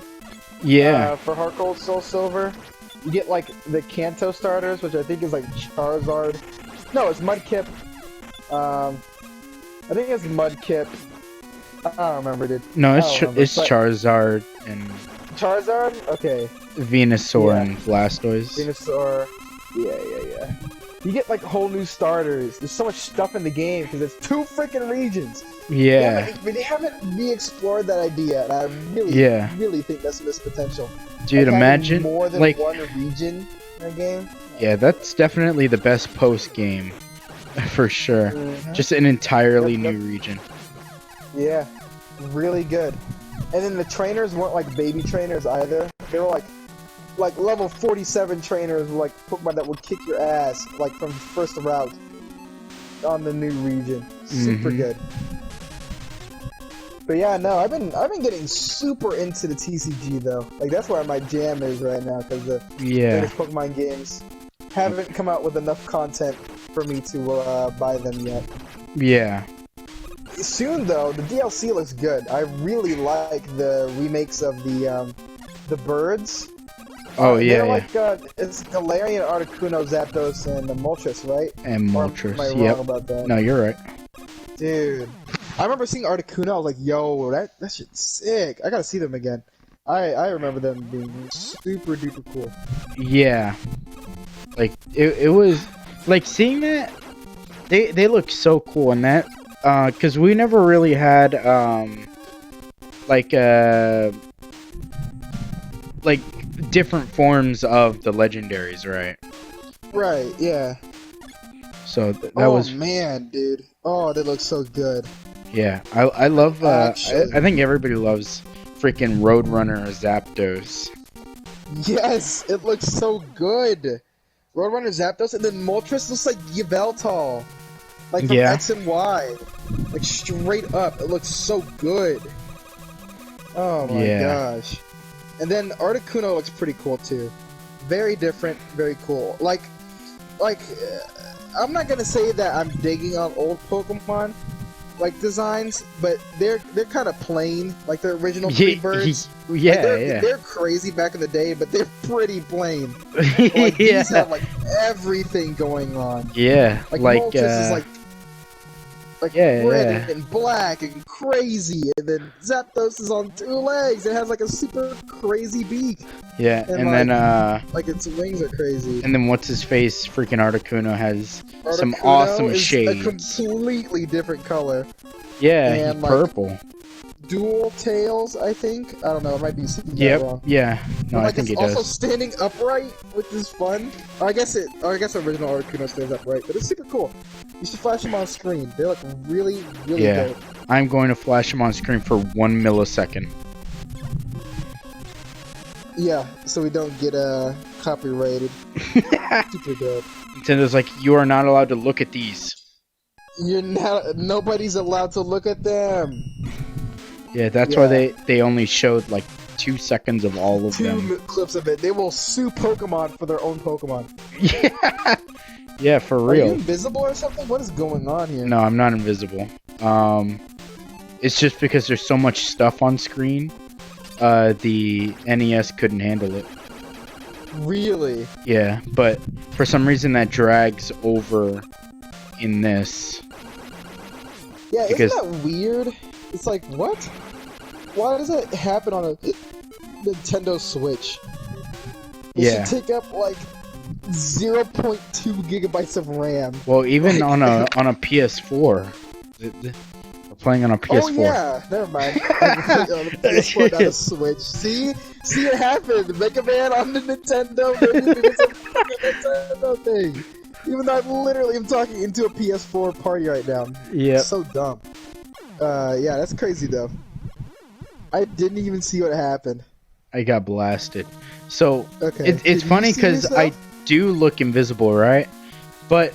Yeah. For Heart Gold, Soul Silver. You get like the Kanto starters, which I think is like Charizard. No, it's Mudkip. I think it's Mudkip. I don't remember, dude. No, it's Charizard and... Charizard? Okay. Venusaur and Blastoise. Venusaur. Yeah. You get like whole new starters. There's so much stuff in the game because it's 2 freaking regions. Yeah. They haven't re-explored that idea, and I really think that's missed potential. Dude, like, imagine more than like 1 region in a game. Yeah, that's definitely the best post game, for sure. Just an entirely new region. Yeah, really good. And then the trainers weren't like baby trainers either. They were like level 47 trainers, like Pokemon that would kick your ass, like from first route on the new region. Super good. But yeah, no, I've been getting super into the TCG though. Like that's where my jam is right now because the latest Pokemon games haven't come out with enough content for me to buy them yet. Yeah. Soon though, the DLC looks good. I really like the remakes of the birds. Oh yeah, like it's Galarian, Articuno, Zapdos, and Moltres, right? And Moltres. Am I wrong about that? No, you're right. Dude, I remember seeing Articuno. I was like, "Yo, that shit's sick." I gotta see them again. I remember them being super duper cool. Yeah, like it was like seeing that. They look so cool in that. Because we never really had like different forms of the legendaries, right? Right, yeah. So that was... Oh, man, dude. Oh, they look so good. Yeah, I love... I think everybody loves freaking Roadrunner Zapdos. Yes, it looks so good. Roadrunner Zapdos, and then Moltres looks like Yveltal. Like from X and Y. Like straight up, it looks so good. Oh my Yeah. gosh. And then Articuno looks pretty cool too. Very different, very cool. I'm not gonna say that I'm digging on old Pokemon designs, but they're kind of plain, like the original Freebirds. They're crazy back in the day, but they're pretty plain. These have everything going on. Yeah, Moltres is red and black and crazy, and then Zapdos is on 2 legs. It has a super crazy beak. Yeah, and then its wings are crazy. And then what's his face? Freaking Articuno has some awesome is shades. A completely different color. Yeah, and he's purple. Dual tails, I think. I don't know. I might be saying that wrong. Yeah. No, I think he does. Also standing upright, which is fun. I guess original Articuno stands upright, but it's super cool. You should flash them on screen. They look really, really dope. I'm going to flash them on screen for 1 millisecond. Yeah, so we don't get copyrighted. Super dope. Nintendo's like, you are not allowed to look at these. Nobody's allowed to look at them. Yeah, that's why they only showed 2 seconds of all of them. 2 clips of it. They will sue Pokemon for their own Pokemon. Yeah. Yeah, for real. Are you invisible or something? What is going on here? No, I'm not invisible. It's just because there's so much stuff on screen. The NES couldn't handle it. Really? Yeah, but for some reason that drags over in this. Yeah, isn't that weird? It's what? Why does that happen on a Nintendo Switch? It should take up 0.2 gigabytes of RAM. Well, even on a PS4. We're playing on a PS4. Oh yeah, never mind. On a PS4, not a Switch. See it happened. Mega Man on the Nintendo, maybe because of the Nintendo thing. Even though I literally am talking into a PS4 party right now. Yeah. So dumb. Yeah, that's crazy though. I didn't even see what happened. I got blasted. So okay. it's funny because I do look invisible, right? But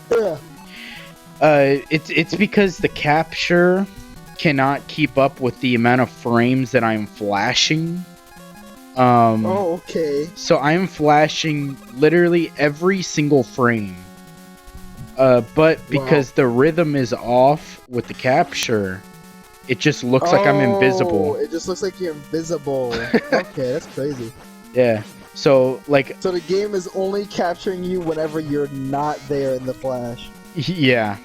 it's because the capture cannot keep up with the amount of frames that I'm flashing. Oh, okay. So I'm flashing literally every single frame. But because the rhythm is off with the capture, it just looks like I'm invisible. It just looks like you're invisible. Okay, that's crazy. Yeah. So So the game is only capturing you whenever you're not there in the flash. Yeah.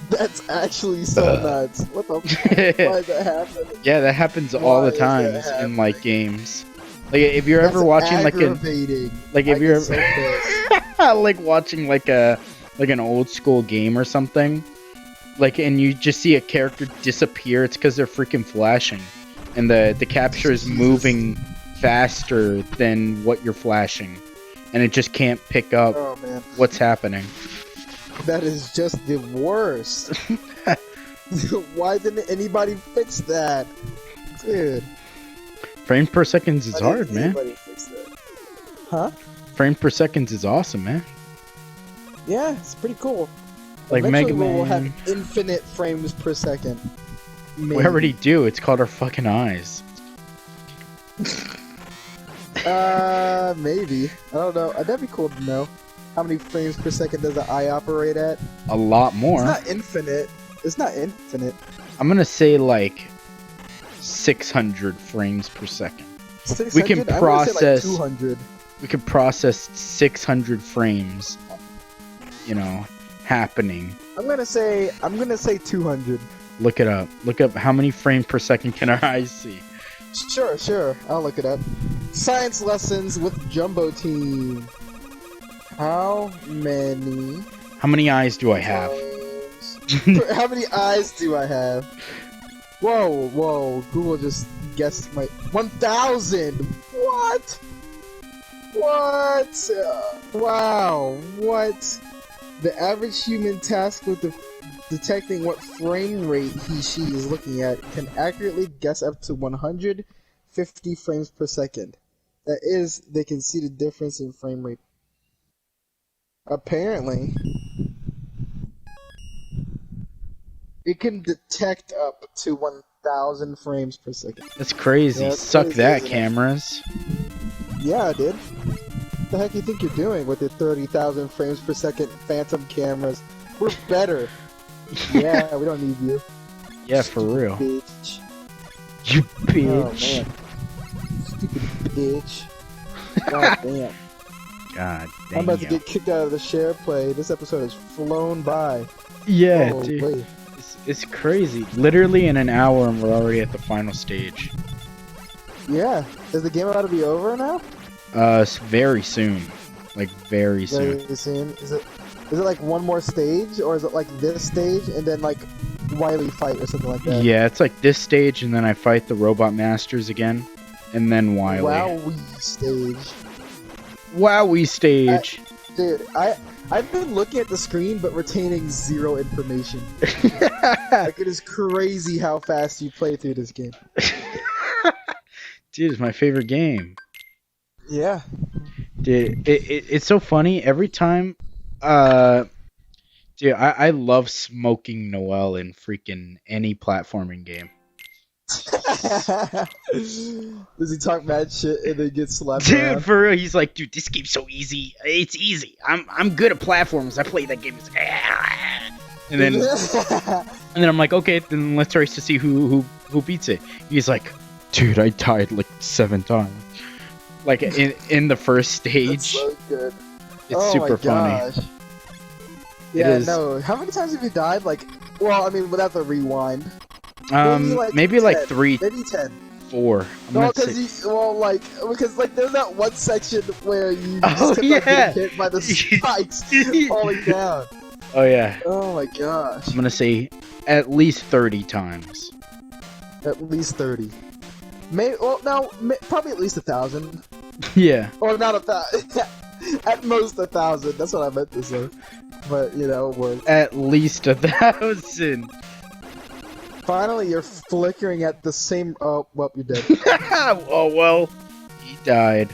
That's actually so nuts. What the fuck? Why does that happen? Yeah, that happens all the times in games. If you're ever watching if you're ever watching an old school game or something, and you just see a character disappear, it's because they're freaking flashing, and the capture is moving faster than what you're flashing, and it just can't pick up what's happening. That is just the worst. Why didn't anybody fix that? Dude. Frames per second is hard, man. Fix that? Huh? Frames per second is awesome, man. Yeah, it's pretty cool. Mega Man. We'll have infinite frames per second. Maybe. We already do. It's called our fucking eyes. Maybe. I don't know. That'd be cool to know. How many frames per second does the eye operate at? A lot more. It's not infinite. It's not infinite. I'm gonna say 600 frames per second. 600? We can process 200. We can process 600 frames. Happening. I'm gonna say 200. Look it up. Look up how many frames per second can our eyes see. Sure. I'll look it up. Science lessons with Jumbo Team. How many eyes do I have? How many eyes do I have? Whoa. Google just guessed my 1,000. What? Wow. What? The average human tasked with detecting what frame rate she is looking at can accurately guess up to 150 frames per second. That is, they can see the difference in frame rate. Apparently, it can detect up to 30,000 frames per second. That's crazy. Yeah, that's Suck crazy, that, isn't it? cameras. Yeah, dude. What the heck do you think you're doing with your 30,000 frames per second phantom cameras? We're better. Yeah, we don't need you. Yeah, for real. Bitch. You Oh, bitch. man. Stupid bitch. God damn. God damn. I'm about to get kicked out of the share play. This episode has flown by. Yeah, Oh, dude. wait. It's crazy. Literally in an hour and we're already at the final stage. Yeah. Is the game about to be over now? Very soon. Like, very soon. Very soon. Is it like one more stage, or is it like this stage and then like Wily fight or something like that? Yeah, it's like this stage and then I fight the Robot Masters again. And then Wily. Wowie stage. Wowie stage. Dude, I've been looking at the screen but retaining zero information. Like, it is crazy how fast you play through this game. Dude, it's my favorite game. Yeah. Dude, it's so funny every time. Dude, I love smoking Noel in freaking any platforming game. Does he talk mad shit and then get slapped Dude, around? for real, he's like, dude, this game's so easy. It's easy. I'm good at platforms. I play that game. It's like, and then I'm like, okay, then let's race to see who beats it. He's like, dude, I died like 7 times. Like in the first stage. That's so good. It's super funny. Yeah, is. no. How many times have you died? Like, well, I mean, without the rewind. Maybe like 3, maybe 10. 4. No, because there's that one section where you just Oh, kept on yeah. getting hit by the spikes falling down. Oh yeah. Oh my gosh. I'm gonna say at least 30 times. At least 30. Probably at least 1,000. Yeah. Or not 1,000. At most 1,000. That's what I meant to say. But you know, it worked. At least 1,000. Finally, you're flickering at the same. Oh, well, you're dead. Oh well, he died.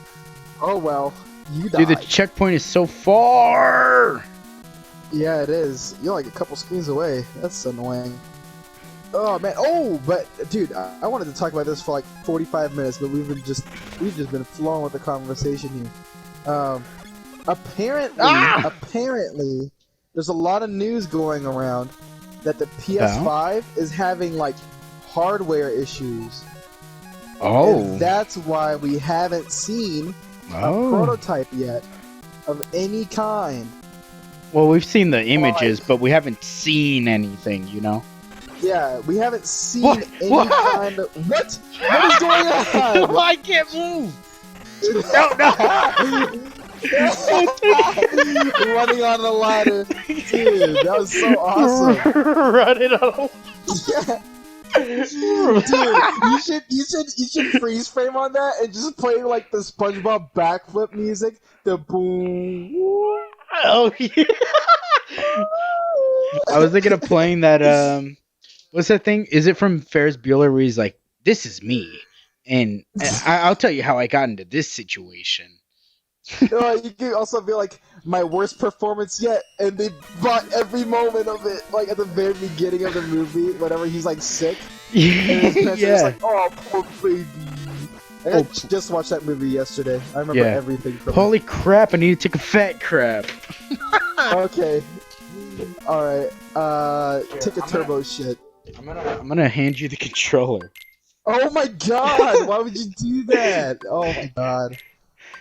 Oh well, you died. Dude, the checkpoint is so far. Yeah, it is. You're like a couple screens away. That's annoying. Oh man. Oh, but dude, I wanted to talk about this for like 45 minutes, but we've just been flowing with the conversation here. Apparently, there's a lot of news going around that the PS5 is having like hardware issues. Oh. And that's why we haven't seen a prototype yet of any kind. Well, we've seen the images, but we haven't seen anything, you know? Yeah, we haven't seen any What? kind of... What? What is going on? I can't move! No! Running on the ladder. Dude, that was so awesome. Running on Yeah. Dude, you should freeze frame on that and just play like the SpongeBob backflip music. The boom. Oh yeah. I was thinking of playing that what's that thing? Is it from Ferris Bueller where he's like, "This is me," and I'll tell you how I got into this situation. You can also be like, my worst performance yet, and they bought every moment of it, like at the very beginning of the movie, whenever he's like sick. And his parents are just like, oh, poor baby. I just watched that movie yesterday. I remember everything from Holy crap, I need to take a fat crap. Okay. Alright, take a turbo shit. I'm gonna hand you the controller. Oh my god, why would you do that? Oh my god.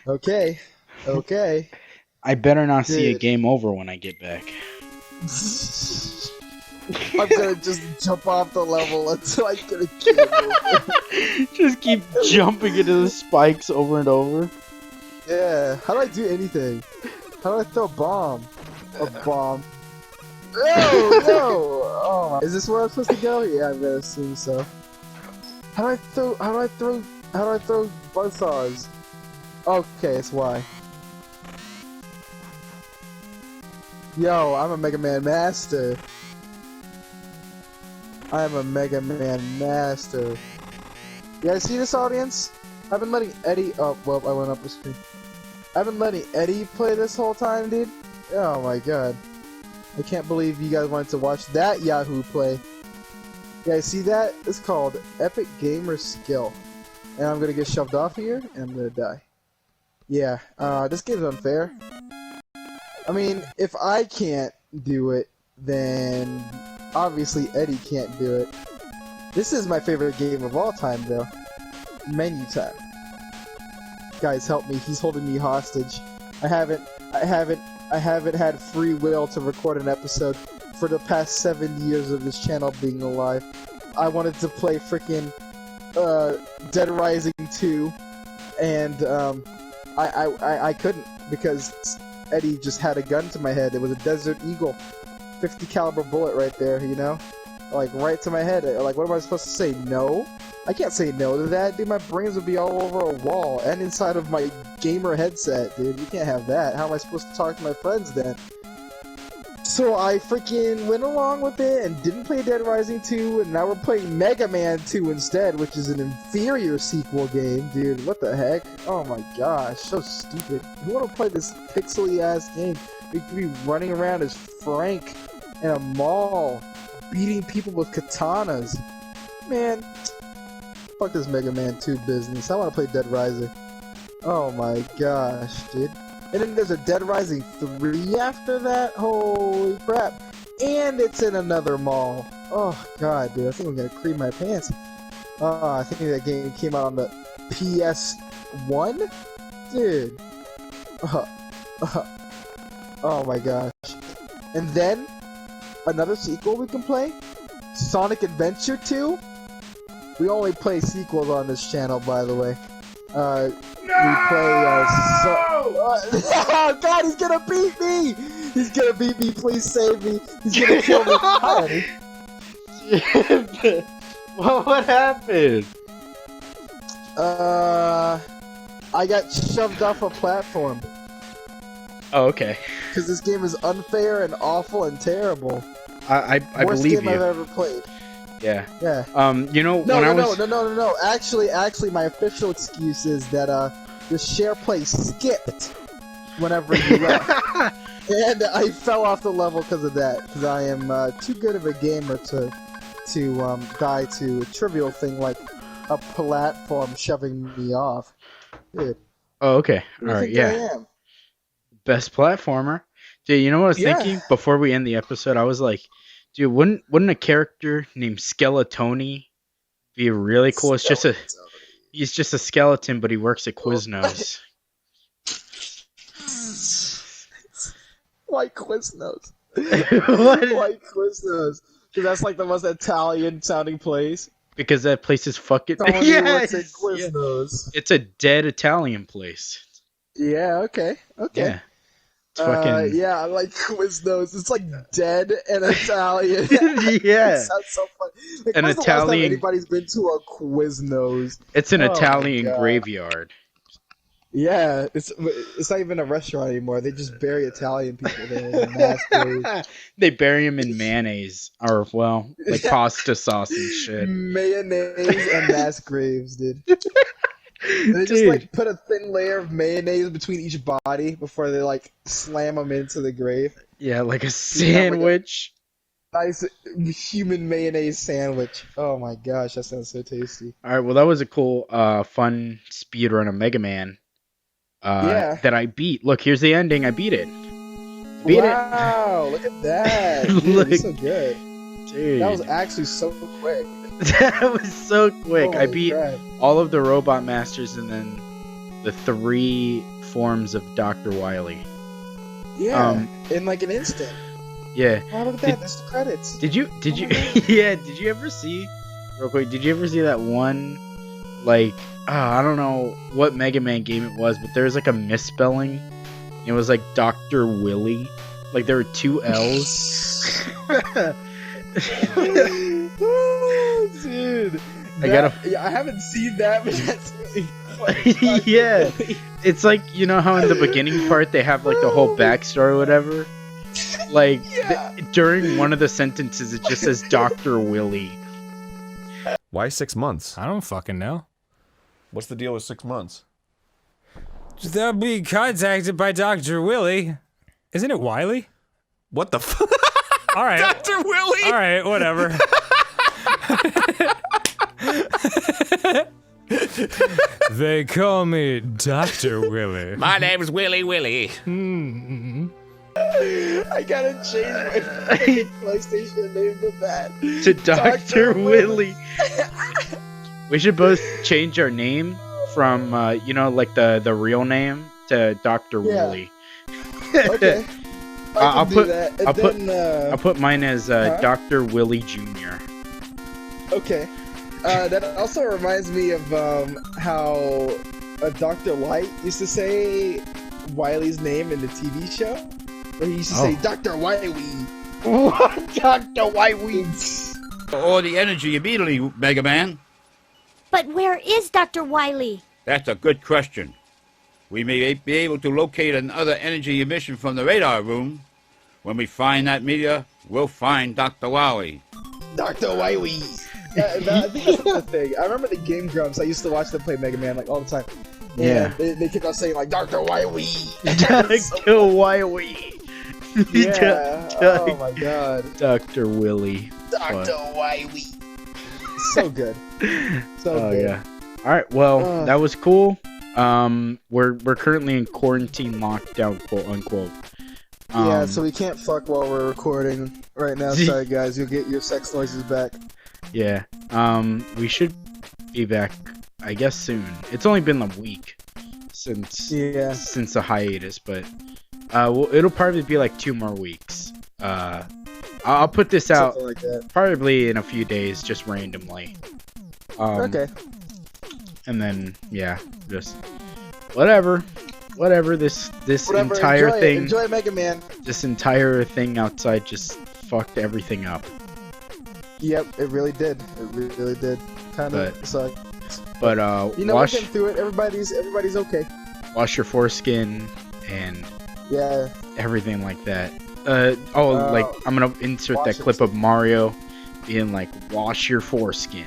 Okay. Okay. I better not see a game over when I get back. I'm gonna just jump off the level until I get a game over. Just keep jumping into the spikes over and over. Yeah. How do I do anything? How do I throw a bomb? A bomb. No! No! Oh, is this where I'm supposed to go? Yeah, I'm gonna assume so. How do I throw buzzsaws? Okay, it's Y. Yo, I'm a Mega Man master. I'm a Mega Man master. You guys see this, audience? I've been letting Eddie... Oh, well, I went up the screen. I've been letting Eddie play this whole time, dude. Oh my god. I can't believe you guys wanted to watch that Yahoo play. You guys see that? It's called Epic Gamer Skill. And I'm gonna get shoved off here, and I'm gonna die. Yeah, this game's unfair. I mean, if I can't do it, then obviously Eddie can't do it. This is my favorite game of all time, though. Menu time. Guys, help me. He's holding me hostage. I haven't had free will to record an episode for the past 7 years of this channel being alive. I wanted to play freaking Dead Rising 2, and I couldn't because Eddie just had a gun to my head. It was a Desert Eagle, 50 caliber bullet right there, you know, like right to my head. Like, what am I supposed to say? No, I can't say no to that, dude. My brains would be all over a wall and inside of my gamer headset, dude. You can't have that. How am I supposed to talk to my friends then? So I freaking went along with it and didn't play Dead Rising 2, and now we're playing Mega Man 2 instead, which is an inferior sequel game, dude. What the heck? Oh my gosh, so stupid. Who wanna play this pixely ass game? We could be running around as Frank in a mall, beating people with katanas. Man, fuck this Mega Man 2 business. I wanna play Dead Rising. Oh my gosh, dude. And then there's a Dead Rising 3 after that? Holy crap. And it's in another mall. Oh god, dude, I think I'm gonna cream my pants. I think that game came out on the PS1? Dude. Oh my gosh. And then, another sequel we can play? Sonic Adventure 2? We only play sequels on this channel, by the way. We play, oh god, he's gonna beat me! He's gonna beat me, please save me! He's gonna kill me! Hi, Eddie. What happened? I got shoved off a platform. Oh, okay. Because this game is unfair and awful and terrible. I Worst believe game you. I've ever played. Yeah. Yeah. You know, No. Actually, my official excuse is that the share play skipped whenever you left, and I fell off the level because of that. Because I am too good of a gamer to die to a trivial thing like a platform shoving me off. Dude. Oh, okay. Who All right. do you think Yeah. I am? Best platformer. Dude, you know what I was thinking before we end the episode? I was like, dude, wouldn't a character named Skeletoni be really cool? He's just a skeleton, but he works at Quiznos. Why Quiznos? What? Why Quiznos? Because that's like the most Italian sounding place. Because that place is fucking Yes, works at Quiznos. It's a dead Italian place. Yeah. Okay. Yeah. It's fucking yeah, I like Quiznos. It's like dead and Italian. Yeah. It sounds so funny. Like, An when's the last Italian. time anybody's been to a Quiznos? It's an Oh my Italian God. graveyard. Yeah, it's not even a restaurant anymore. They just bury Italian people there in mass graves. They bury him in mayonnaise, or well, like pasta sauce and shit. Mayonnaise and mass graves, dude. And they just like put a thin layer of mayonnaise between each body before they like slam them into the grave. Yeah, like a sandwich. Nice human mayonnaise sandwich. Oh my gosh, that sounds so tasty. All right, well that was a cool, fun speed run of Mega Man. That I beat. Look, here's the ending. I beat it. Wow, look at that. Dude, Look. You're so good. Dude, That was actually so quick. that was so quick. I Holy beat crap. all of the Robot Masters and then the 3 forms of Dr. Wily. Yeah, in like an instant. Yeah. Oh, look at that. There's the credits. Did you yeah, did you ever see real quick, did you ever see that one like I don't know what Mega Man game it was, but there was like a misspelling. It was like Dr. Willy. Like there were 2 L's. Oh, dude. I haven't seen that, but that's really funny. Yeah. It's like, you know how in the beginning part they have like the whole backstory or whatever? Like during one of the sentences it just says Dr. Willy. Why 6 months? I don't fucking know. What's the deal with 6 months? They'll be contacted by Dr. Willy. Isn't it Wiley? What the fuck? All right. Dr. Willy? All right, whatever. They call me Dr. Willie. My name's Willy Willy. I gotta change my PlayStation name to that. To Dr. Willie. We should both change our name from, you know, like the real name to Dr. Willie. Okay. I'll put I'll put mine as Dr. Willie Jr. Okay. That also reminds me of how Dr. Light used to say Wiley's name in the TV show. Where he used to say Dr. Wiley. What? Dr. Wiley? Or the energy immediately, Mega Man. But where is Dr. Wiley? That's a good question. We may be able to locate another energy emission from the radar room. When we find that meteor, we'll find Dr. Wily. Dr. Wiley. I think that's the thing. I remember the Game Grumps. I used to watch them play Mega Man like all the time. Yeah. And they kept on saying like Dr. Wiley. Dr. Wiley. Yeah. Oh my god. Dr. Willie. Dr. Wiley. So good. So good. Yeah. All right. Well, that was cool. We're currently in quarantine lockdown, quote unquote. Yeah, so we can't fuck while we're recording right now. Sorry, guys. You'll get your sex noises back. Yeah. We should be back, I guess, soon. It's only been a week since the hiatus, but it'll probably be like 2 more weeks. I'll put this out like that. probably in a few days, just randomly. Okay. And then just whatever. This Whatever, entire enjoy thing. Enjoy Mega Man. This entire thing outside just fucked everything up. Yep, it really did. It really did. Kind of sucked. But you know, we're getting through it. Everybody's okay. Wash your foreskin and everything like that. Like I'm gonna insert that clip of Mario being like, "Wash your foreskin,"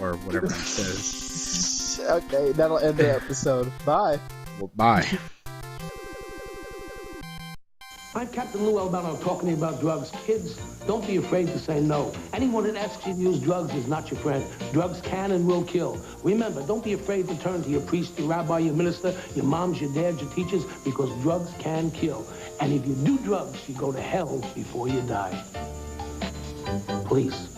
or whatever he says. Okay, that'll end the episode. Bye. Well, bye. I'm Captain Lou Albano talking to you about drugs. Kids, don't be afraid to say no. Anyone that asks you to use drugs is not your friend. Drugs can and will kill. Remember, don't be afraid to turn to your priest, your rabbi, your minister, your moms, your dads, your teachers, because drugs can kill. And if you do drugs, you go to hell before you die. Please.